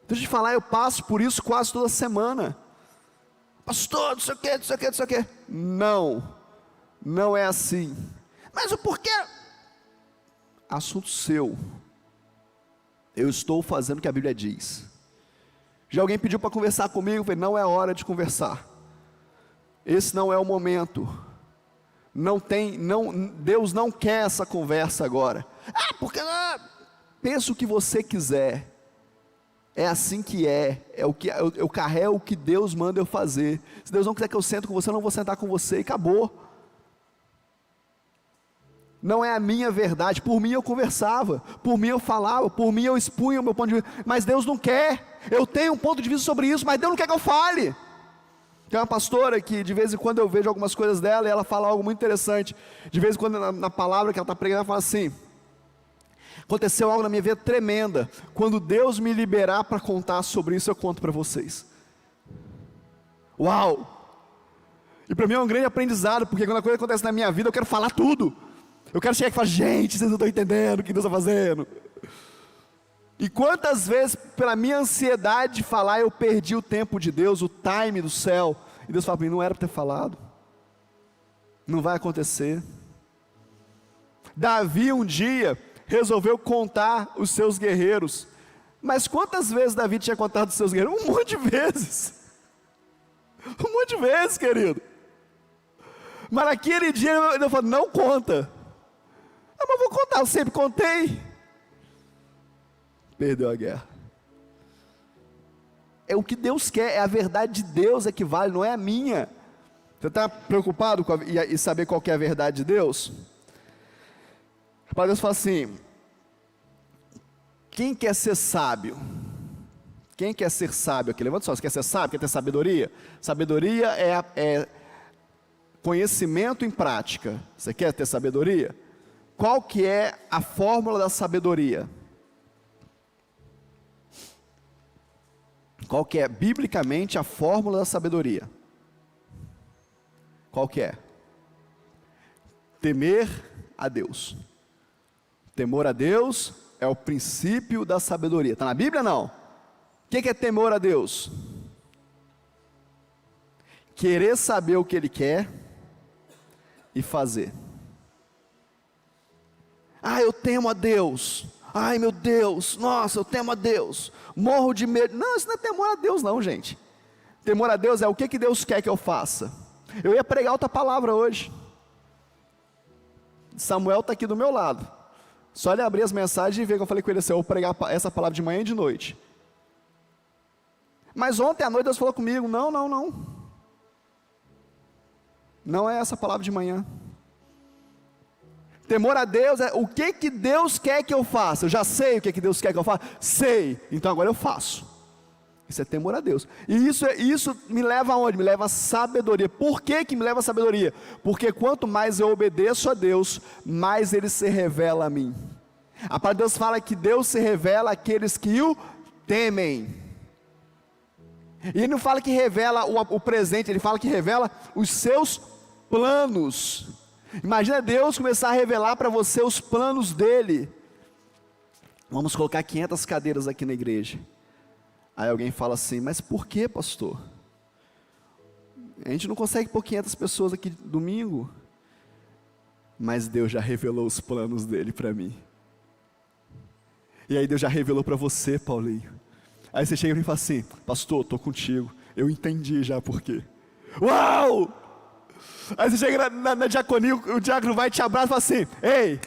Deixa eu te falar, eu passo por isso quase toda semana. Pastor, não sei o que. Não é assim. Mas o porquê? Assunto seu. Eu estou fazendo o que a Bíblia diz. Já alguém pediu para conversar comigo? Eu falei: não é hora de conversar. Esse não é o momento. Deus não quer essa conversa agora. Porque pensa o que você quiser. É assim que eu carrego o que Deus manda eu fazer. Se Deus não quiser que eu sente com você, eu não vou sentar com você, e acabou. Não é a minha verdade. Por mim eu conversava, por mim eu falava, por mim eu expunha o meu ponto de vista, mas Deus não quer. Eu tenho um ponto de vista sobre isso, mas Deus não quer que eu fale. Tem uma pastora que de vez em quando eu vejo algumas coisas dela, e ela fala algo muito interessante. De vez em quando na palavra que ela está pregando, ela fala assim: aconteceu algo na minha vida tremenda, quando Deus me liberar para contar sobre isso, eu conto para vocês. Uau! E para mim é um grande aprendizado, porque quando a coisa acontece na minha vida, eu quero falar tudo. Eu quero chegar e falar: gente, vocês não estão entendendo o que Deus está fazendo. E quantas vezes, pela minha ansiedade de falar, eu perdi o tempo de Deus, o time do céu. E Deus fala para mim: não era para ter falado. Não vai acontecer. Davi um dia resolveu contar os seus guerreiros. Mas quantas vezes Davi tinha contado os seus guerreiros? Um monte de vezes. Um monte de vezes, querido. Mas naquele dia ele falou: não conta. Mas vou contar, eu sempre contei. Perdeu a guerra. É o que Deus quer, é a verdade de Deus é que vale, não é a minha. Você está preocupado e saber qual que é a verdade de Deus? Para Deus fala assim: quem quer ser sábio? Quem quer ser sábio aqui? Levanta só, você quer ser sábio? Quer ter sabedoria? Sabedoria é conhecimento em prática. Você quer ter sabedoria? Qual que é a fórmula da sabedoria? Qual que é, biblicamente, a fórmula da sabedoria? Qual que é? Temer a Deus. Temor a Deus é o princípio da sabedoria. Está na Bíblia, não? O que é temor a Deus? Querer saber o que Ele quer e fazer. Eu temo a Deus. Ai meu Deus, nossa, eu temo a Deus. Morro de medo. Não, isso não é temor a Deus não, gente. Temor a Deus é o que Deus quer que eu faça. Eu ia pregar outra palavra hoje. Samuel está aqui do meu lado. Só ele abrir as mensagens e ver que eu falei com ele assim, eu vou pregar essa palavra de manhã e de noite. Mas ontem à noite Deus falou comigo, não. Não é essa palavra de manhã. Temor a Deus é o que Deus quer que eu faça. Eu já sei o que Deus quer que eu faça. Sei, então agora eu faço. Isso é temor a Deus. E isso me leva aonde? Me leva a sabedoria. Por que me leva a sabedoria? Porque quanto mais eu obedeço a Deus, mais Ele se revela a mim. A palavra de Deus fala que Deus se revela àqueles que o temem. E Ele não fala que revela o presente, Ele fala que revela os seus planos. Imagina Deus começar a revelar para você os planos dEle. Vamos colocar 500 cadeiras aqui na igreja. Aí alguém fala assim, mas por que, pastor? A gente não consegue pôr 500 pessoas aqui domingo. Mas Deus já revelou os planos dEle para mim. E aí Deus já revelou para você, Paulinho. Aí você chega e fala assim, pastor, estou contigo. Eu entendi já por quê. Uau! Aí você chega na diaconia, o diácono vai te abraçar e fala assim, ei,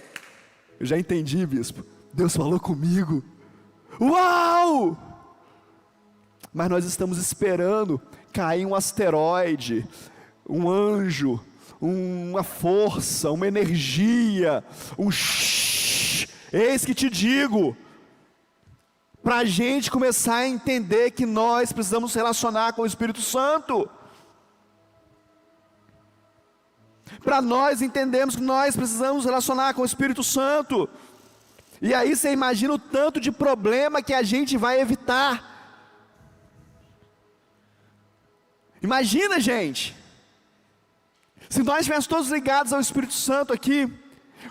eu já entendi, bispo. Deus falou comigo. Uau! Mas nós estamos esperando cair um asteroide, um anjo, uma força, uma energia, eis que te digo, para a gente começar a entender que nós precisamos se relacionar com o Espírito Santo, para nós entendermos que nós precisamos nos relacionar com o Espírito Santo, e aí você imagina o tanto de problema que a gente vai evitar. Imagina, gente, se nós estivéssemos todos ligados ao Espírito Santo aqui,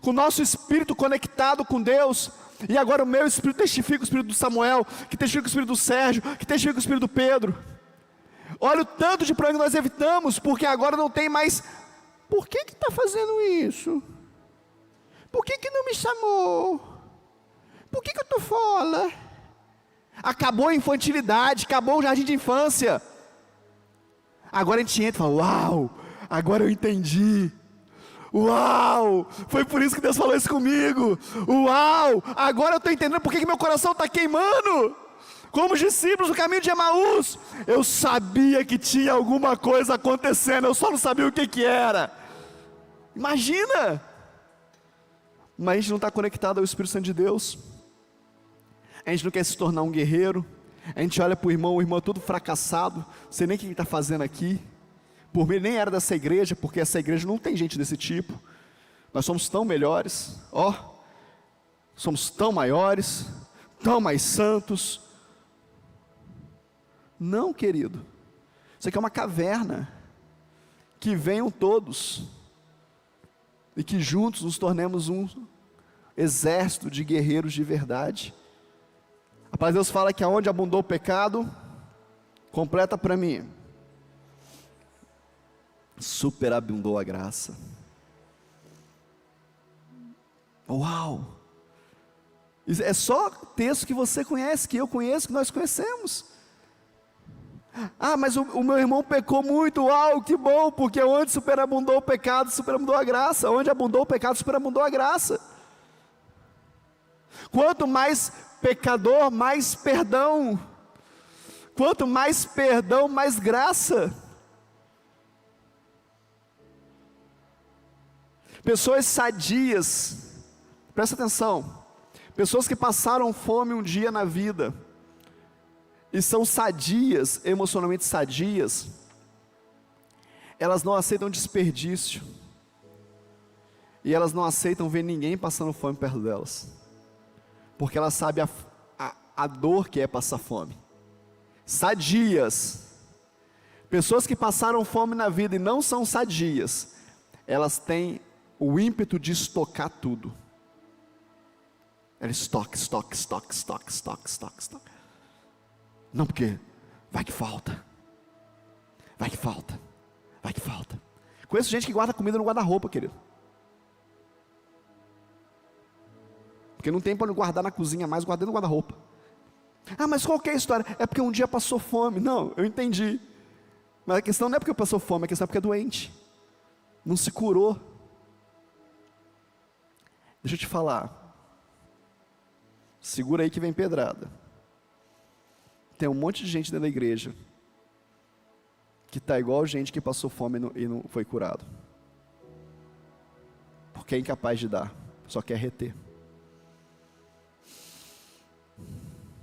com o nosso espírito conectado com Deus, e agora o meu espírito testifica o espírito do Samuel, que testifica o espírito do Sérgio, que testifica o espírito do Pedro. Olha o tanto de problema que nós evitamos, porque agora não tem mais, por que está fazendo isso? Por que não me chamou? Por que eu estou fora? Acabou a infantilidade, acabou o jardim de infância. Agora a gente entra e fala, uau, agora eu entendi. Uau, foi por isso que Deus falou isso comigo. Uau, agora eu estou entendendo por que meu coração está queimando. Como os discípulos do caminho de Emaús, eu sabia que tinha alguma coisa acontecendo, eu só não sabia o que era. Imagina. Mas a gente não está conectado ao Espírito Santo de Deus. A gente não quer se tornar um guerreiro. A gente olha para o irmão é todo fracassado, não sei nem o que ele está fazendo aqui. Por mim, nem era dessa igreja, porque essa igreja não tem gente desse tipo. Nós somos tão melhores, somos tão maiores, tão mais santos. Não, querido, isso aqui é uma caverna, que venham todos, e que juntos nos tornemos um exército de guerreiros de verdade. A palavra de Deus fala que aonde abundou o pecado, completa para mim, superabundou a graça. Uau! Isso é só texto que você conhece, que eu conheço, que nós conhecemos. Ah, mas o meu irmão pecou muito. Uau, que bom, porque onde superabundou o pecado, superabundou a graça. Onde abundou o pecado, superabundou a graça. Quanto mais pecador, mais perdão. Quanto mais perdão, mais graça. Pessoas sadias, presta atenção, pessoas que passaram fome um dia na vida, e são sadias, emocionalmente sadias, elas não aceitam desperdício, e elas não aceitam ver ninguém passando fome perto delas, porque elas sabem a dor que é passar fome. Sadias, pessoas que passaram fome na vida e não são sadias, elas têm o ímpeto de estocar tudo. Ela estoca. Não, porque vai que falta. Conheço gente que guarda comida no guarda-roupa, querido. Porque não tem para guardar na cozinha mais, guardando no guarda-roupa. Ah, mas qual que é a história? É porque um dia passou fome. Não, eu entendi. Mas a questão não é porque passou fome, a questão é porque é doente. Não se curou. Deixa eu te falar, segura aí que vem pedrada. Tem um monte de gente dentro da igreja que está igual gente que passou fome e não foi curado, porque é incapaz de dar, só quer reter.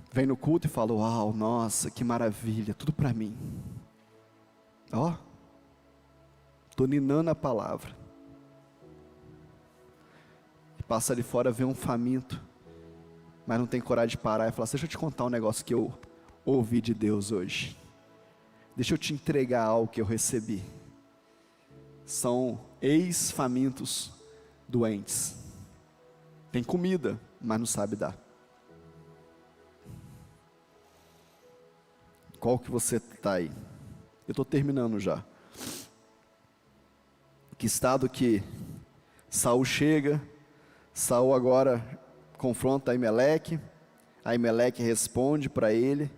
Vem no culto e fala: uau, nossa, que maravilha, tudo para mim. Ó, estou ninando a palavra. E passa ali fora, vê um faminto, mas não tem coragem de parar e falar: deixa eu te contar um negócio que eu ouvi de Deus hoje. Deixa eu te entregar algo que eu recebi. São ex-famintos doentes. Tem comida, mas não sabe dar. Qual que você está aí? Eu estou terminando já. Que estado que Saul chega, Saul agora confronta Aimeleque, Aimeleque responde para ele,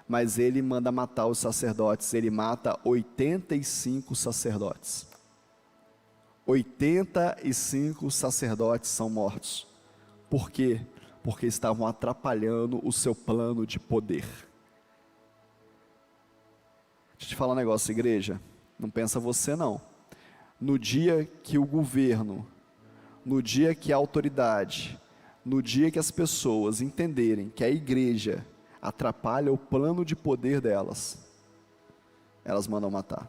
mas ele manda matar os sacerdotes, ele mata 85 sacerdotes. 85 sacerdotes são mortos. Por quê? Porque estavam atrapalhando o seu plano de poder. Deixa eu te falar um negócio, igreja, não pensa você não. No dia que o governo, no dia que a autoridade, no dia que as pessoas entenderem que a igreja atrapalha o plano de poder delas, elas mandam matar.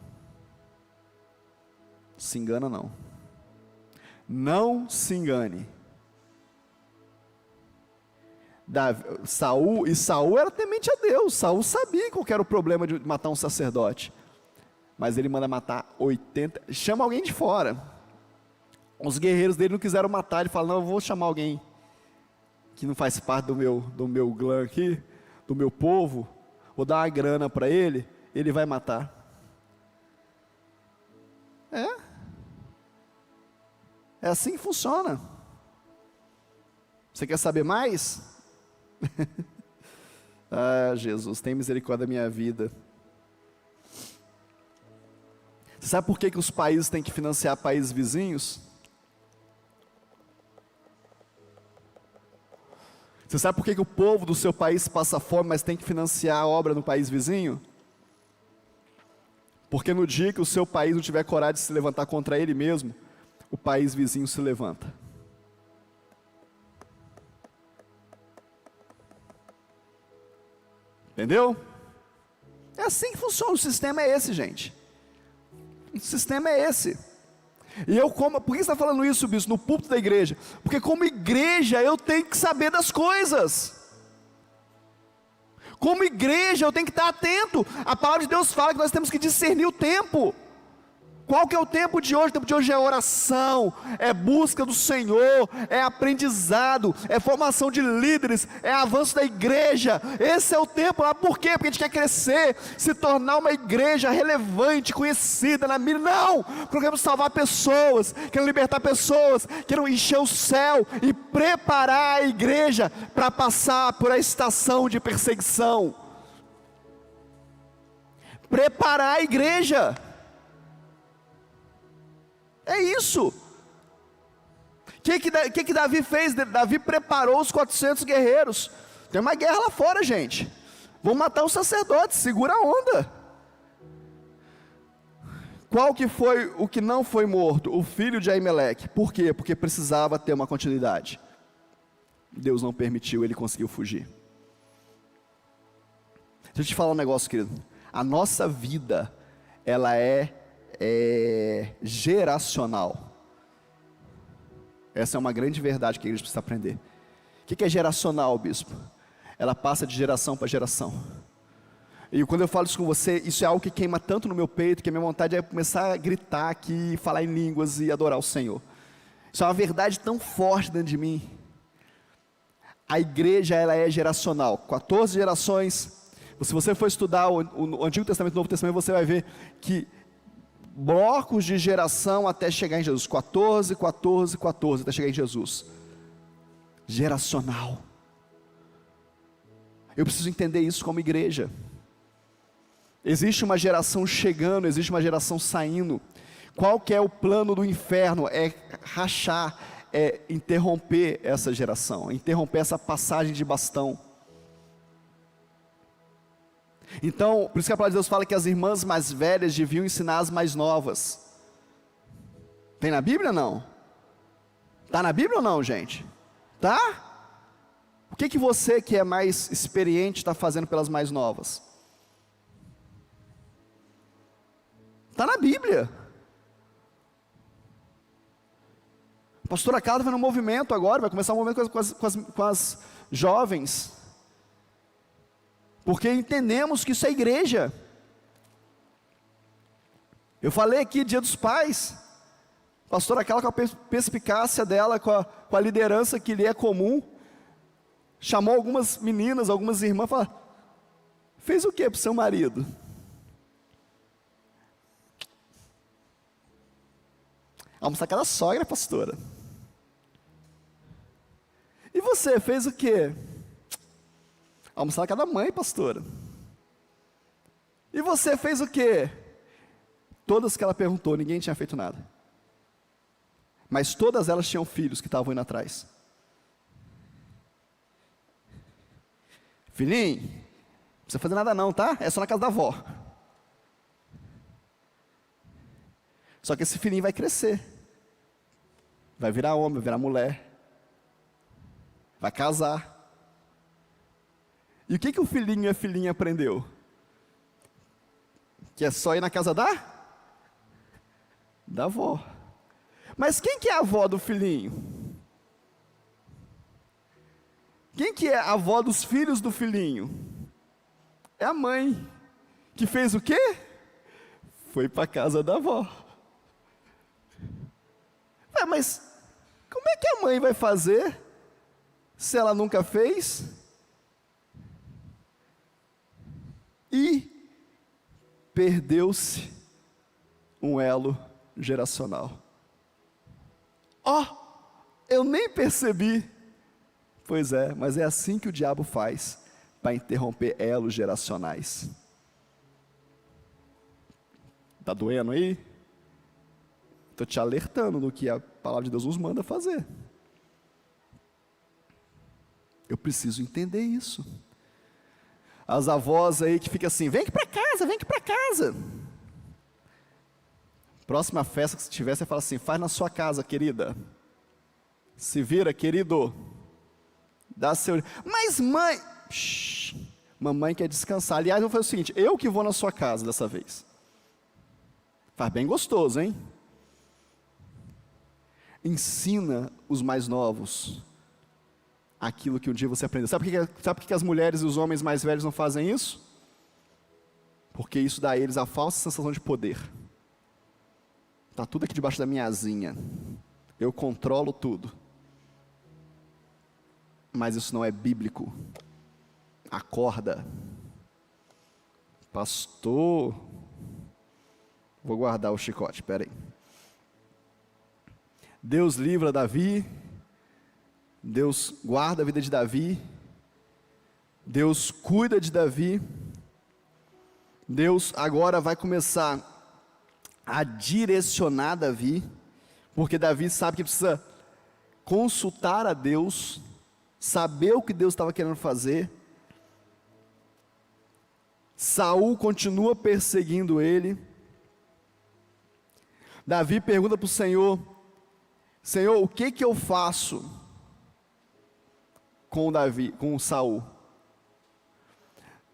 Se engana não. Não se engane. Saul era temente a Deus. Saul sabia qual era o problema de matar um sacerdote, mas ele manda matar 80, chama alguém de fora. Os guerreiros dele não quiseram matar, ele fala: não, eu vou chamar alguém que não faz parte do meu clã aqui, do meu povo, vou dar uma grana para ele, ele vai matar. É assim que funciona. Você quer saber mais? Ah, Jesus, tem misericórdia da minha vida. Você sabe por que os países têm que financiar países vizinhos? Você sabe por que o povo do seu país passa fome, mas tem que financiar a obra no país vizinho? Porque no dia que o seu país não tiver coragem de se levantar contra ele mesmo, o país vizinho se levanta. Entendeu? É assim que funciona, o sistema é esse, gente. O sistema é esse. E por que você está falando isso, bispo, no púlpito da igreja? Porque como igreja eu tenho que saber das coisas. Como igreja eu tenho que estar atento. A palavra de Deus fala que nós temos que discernir o tempo. Qual que é o tempo de hoje? O tempo de hoje é oração, é busca do Senhor, é aprendizado, é formação de líderes, é avanço da igreja. Esse é o tempo lá. Por quê? Porque a gente quer crescer, se tornar uma igreja relevante, conhecida na mídia. Não! Porque queremos salvar pessoas, queremos libertar pessoas, queremos encher o céu e preparar a igreja para passar por a estação de perseguição. Preparar a igreja. É isso. O que Davi fez? Davi preparou os 400 guerreiros. Tem uma guerra lá fora, gente. Vão matar os sacerdotes, segura a onda. Qual que foi o que não foi morto? O filho de Aimeleque. Por quê? Porque precisava ter uma continuidade. Deus não permitiu, ele conseguiu fugir. Deixa eu te falar um negócio, querido. A nossa vida, ela é geracional. Essa é uma grande verdade que a igreja precisa aprender. O que é geracional, bispo? Ela passa de geração para geração. E quando eu falo isso com você, isso é algo que queima tanto no meu peito, que a minha vontade é começar a gritar aqui, falar em línguas e adorar o Senhor. Isso é uma verdade tão forte dentro de mim. A igreja, ela é geracional. 14 gerações. Se você for estudar o Antigo Testamento e o Novo Testamento, você vai ver que blocos de geração até chegar em Jesus. 14, 14, 14 até chegar em Jesus. Geracional. Eu preciso entender isso como igreja. Existe uma geração chegando, existe uma geração saindo. Qual que é o plano do inferno? É rachar, é interromper essa geração, interromper essa passagem de bastão. Então, por isso que a palavra de Deus fala que as irmãs mais velhas deviam ensinar as mais novas. Tem na Bíblia ou não? Está na Bíblia ou não, gente? Tá? O que você que é mais experiente está fazendo pelas mais novas? Está na Bíblia. A pastora Carla vai no movimento agora, vai começar um movimento com as jovens. Porque entendemos que isso é igreja. Eu falei aqui, Dia dos Pais. A pastora Carla, com a perspicácia dela, com a liderança que lhe é comum, chamou algumas meninas, algumas irmãs, e falou: fez o que para o seu marido? Almoçar cada sogra, pastora. E você, fez o quê? Almoçar cada mãe, pastora. E você fez o quê? Todas que ela perguntou, ninguém tinha feito nada. Mas todas elas tinham filhos que estavam indo atrás. Filhinho, não precisa fazer nada não, tá? É só na casa da avó. Só que esse filhinho vai crescer. Vai virar homem, vai virar mulher. Vai casar. E o que o filhinho e a filhinha aprendeu? Que é só ir na casa da avó. Mas quem que é a avó do filhinho? Quem que é a avó dos filhos do filhinho? É a mãe. Que fez o quê? Foi para a casa da avó. Mas como é que a mãe vai fazer se ela nunca fez? E perdeu-se um elo geracional. Eu nem percebi. Pois é, mas é assim que o diabo faz, para interromper elos geracionais. Está doendo aí? Estou te alertando do que a palavra de Deus nos manda fazer. Eu preciso entender isso. As avós aí que ficam assim: vem aqui para casa, vem aqui para casa. Próxima festa que se tiver, você fala assim: faz na sua casa, querida. Se vira, querido. Dá seu... Mas mãe... Mamãe quer descansar. Aliás, eu vou fazer o seguinte: eu que vou na sua casa dessa vez. Faz bem gostoso, hein? Ensina os mais novos aquilo que um dia você aprendeu. Sabe por que as mulheres e os homens mais velhos não fazem isso? Porque isso dá a eles a falsa sensação de poder. Está tudo aqui debaixo da minha asinha. Eu controlo tudo. Mas isso não é bíblico. Acorda. Pastor. Vou guardar o chicote, espera aí. Deus livra Davi. Deus guarda a vida de Davi. Deus cuida de Davi. Deus agora vai começar a direcionar Davi, porque Davi sabe que precisa consultar a Deus, saber o que Deus estava querendo fazer. Saul continua perseguindo ele. Davi pergunta para o Senhor: Senhor, o que eu faço com Saul?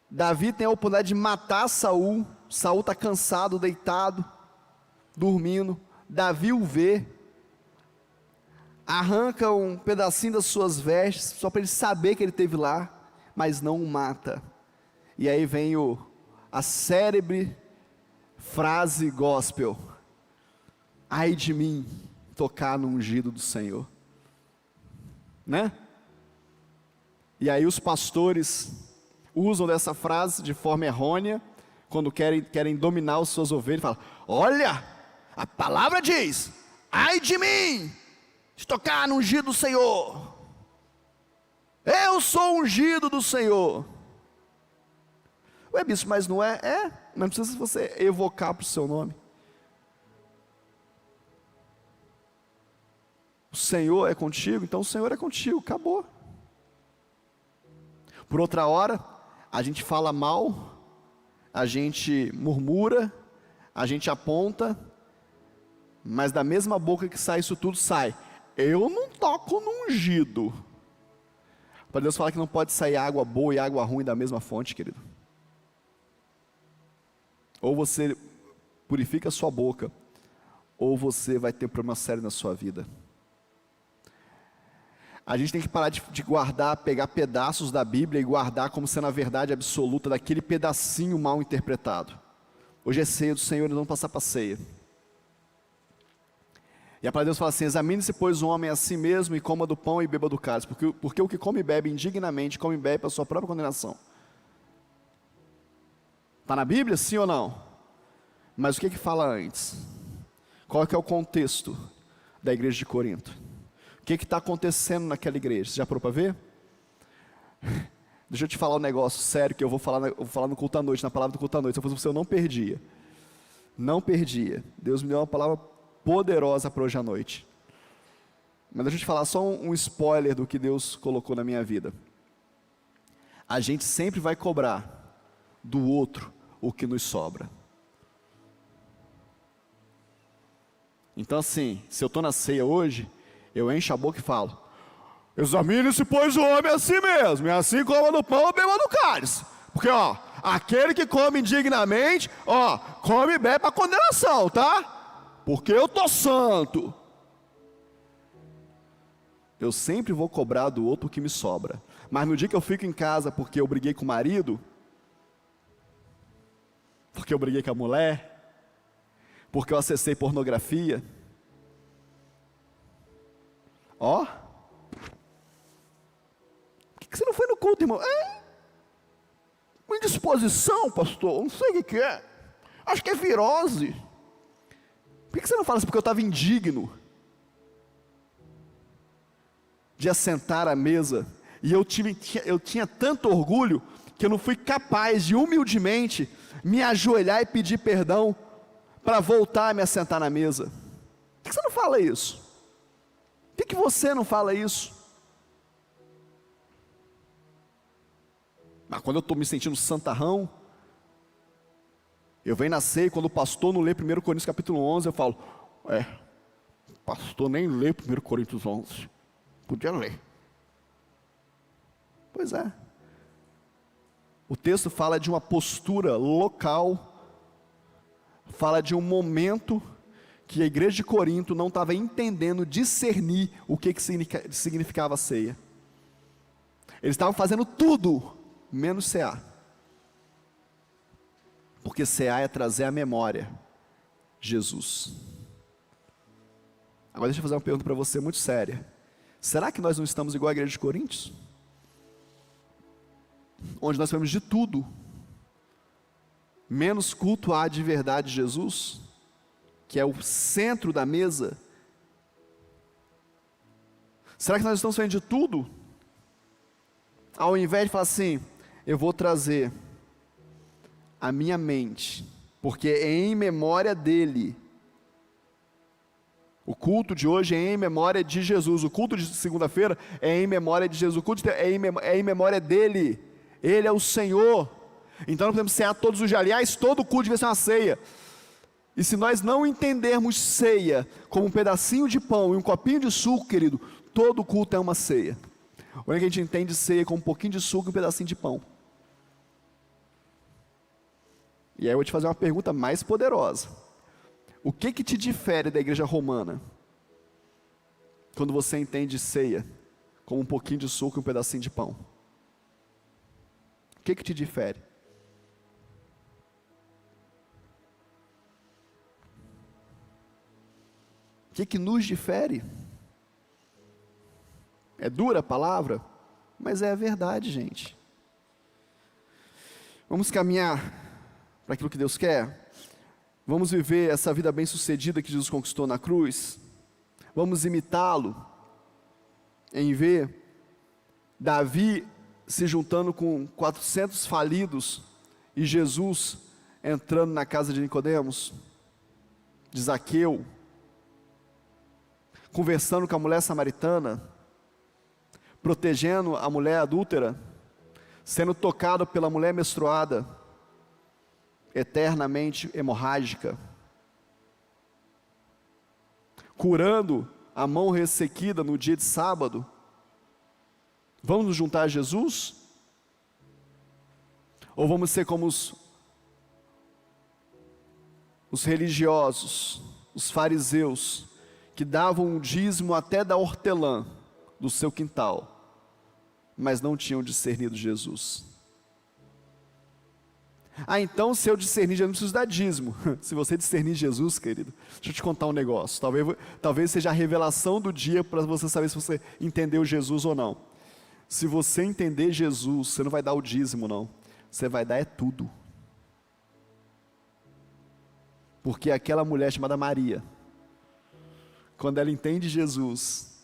Davi tem a oportunidade de matar Saul. Saul está cansado, deitado, dormindo. Davi o vê, arranca um pedacinho das suas vestes, só para ele saber que ele esteve lá, mas não o mata. E aí vem a célebre frase gospel: ai de mim, tocar no ungido do Senhor. Né? E aí os pastores usam dessa frase de forma errônea, quando querem dominar as suas ovelhas, falam: olha, a palavra diz, ai de mim, de tocar no ungido do Senhor. Eu sou ungido do Senhor. Ué, bispo, mas não é? Não precisa você evocar para o seu nome. O Senhor é contigo, então o Senhor é contigo, acabou. Por outra hora, a gente fala mal, a gente murmura, a gente aponta, mas da mesma boca que sai isso tudo, sai: eu não toco no ungido. Para Deus falar que não pode sair água boa e água ruim da mesma fonte, querido. Ou você purifica a sua boca, ou você vai ter problema sério na sua vida. A gente tem que parar de guardar, pegar pedaços da Bíblia e guardar como sendo a verdade absoluta daquele pedacinho mal interpretado. Hoje é ceia do Senhor, nós vamos passar para a ceia. E a palavra de Deus fala assim: examine-se, pois, o homem a si mesmo, e coma do pão e beba do cálice, porque o que come e bebe indignamente, come e bebe para a sua própria condenação. Está na Bíblia, sim ou não? Mas o que fala antes? Qual que é o contexto da igreja de Corinto? O que está acontecendo naquela igreja? Você já parou para ver? Deixa eu te falar um negócio sério que eu vou falar no culto à noite, na palavra do culto à noite. Se eu fosse você, eu não perdia. Não perdia. Deus me deu uma palavra poderosa para hoje à noite. Mas deixa eu te falar só um spoiler do que Deus colocou na minha vida. A gente sempre vai cobrar do outro o que nos sobra. Então assim, se eu estou na ceia hoje, eu encho a boca e falo: examine-se, pois, o homem a si mesmo, e assim coma do pão e beba do cálice. Porque, aquele que come indignamente, come e bebe para condenação, tá? Porque eu estou santo. Eu sempre vou cobrar do outro o que me sobra. Mas no dia que eu fico em casa porque eu briguei com o marido, porque eu briguei com a mulher, porque eu acessei pornografia, por que você não foi no culto, irmão? Uma indisposição, pastor, não sei o que é, acho que é virose. Por que você não fala assim? Porque eu estava indigno de assentar à mesa, e eu tinha tanto orgulho, que eu não fui capaz de humildemente me ajoelhar e pedir perdão, para voltar a me assentar na mesa. Por que você não fala isso? Por que você não fala isso? Mas quando eu estou me sentindo santarrão, eu venho na ceia, quando o pastor não lê 1 Coríntios capítulo 11, eu falo: o pastor nem lê 1 Coríntios 11, podia ler. Pois é. O texto fala de uma postura local, fala de um momento que a igreja de Corinto não estava entendendo, discernir o que significava a ceia. Eles estavam fazendo tudo, menos cear. Porque cear é trazer à memória Jesus. Agora deixa eu fazer uma pergunta para você muito séria. Será que nós não estamos igual à igreja de Coríntios? Onde nós fazemos de tudo, menos culto à de verdade Jesus, que é o centro da mesa. Será que nós estamos fazendo de tudo, ao invés de falar assim: eu vou trazer a minha mente, porque é em memória dele. O culto de hoje é em memória de Jesus, o culto de segunda-feira é em memória de Jesus, o culto é em memória dele. Ele é o Senhor. Então não podemos cear todos os dias. Aliás, todo culto deve ser uma ceia. E se nós não entendermos ceia como um pedacinho de pão e um copinho de suco, querido, todo culto é uma ceia. Olha que a gente entende ceia com um pouquinho de suco e um pedacinho de pão. E aí eu vou te fazer uma pergunta mais poderosa. O que te difere da igreja romana? Quando você entende ceia como um pouquinho de suco e um pedacinho de pão. O que te difere? O que nos difere? É dura a palavra, mas é a verdade, gente. Vamos caminhar para aquilo que Deus quer? Vamos viver essa vida bem-sucedida que Jesus conquistou na cruz? Vamos imitá-lo em ver Davi se juntando com 400 falidos e Jesus entrando na casa de Nicodemos, de Zaqueu? conversando com a mulher samaritana, protegendo a mulher adúltera, sendo tocado pela mulher menstruada, eternamente hemorrágica, curando a mão ressequida no dia de sábado. Vamos nos juntar a Jesus? Ou vamos ser como os religiosos, os fariseus, que davam um dízimo até da hortelã do seu quintal, mas não tinham discernido Jesus? Então, se eu discernir Jesus, não preciso dar dízimo. Se você discernir Jesus, querido, deixa eu te contar um negócio. Talvez seja a revelação do dia para você saber se você entendeu Jesus ou não. Se você entender Jesus, você não vai dar o dízimo, não. Você vai dar é tudo. Porque aquela mulher chamada Maria, quando ela entende Jesus,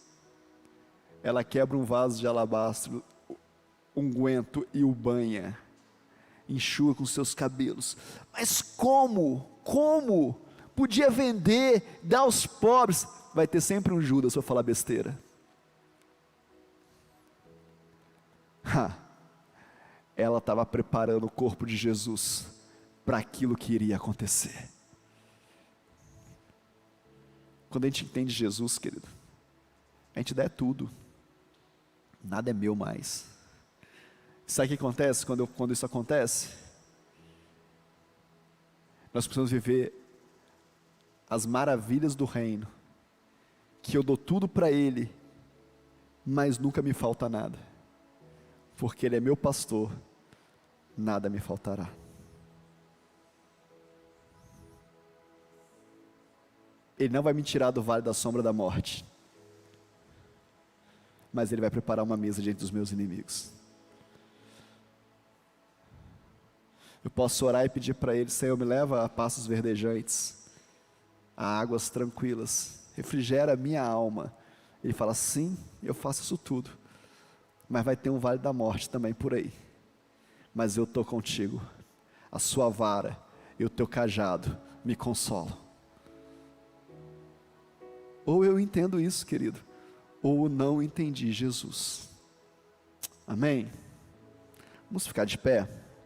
ela quebra um vaso de alabastro, unguento e o banha, enxuga com seus cabelos. Mas como podia vender, dar aos pobres? Vai ter sempre um Judas para falar besteira. Ela estava preparando o corpo de Jesus para aquilo que iria acontecer. Quando a gente entende Jesus, querido, a gente dá tudo, nada é meu mais. Sabe o que acontece quando isso acontece? Nós precisamos viver as maravilhas do reino, que eu dou tudo para Ele, mas nunca me falta nada, porque Ele é meu pastor, nada me faltará. Ele não vai me tirar do vale da sombra da morte, mas Ele vai preparar uma mesa diante dos meus inimigos. Eu posso orar e pedir para Ele: Senhor, me leva a pastos verdejantes, a águas tranquilas, refrigera a minha alma. Ele fala: sim, eu faço isso tudo, mas vai ter um vale da morte também por aí, mas eu estou contigo, a sua vara e o teu cajado me consolam. Ou eu entendo isso, querido, ou não entendi Jesus. Amém? Vamos ficar de pé?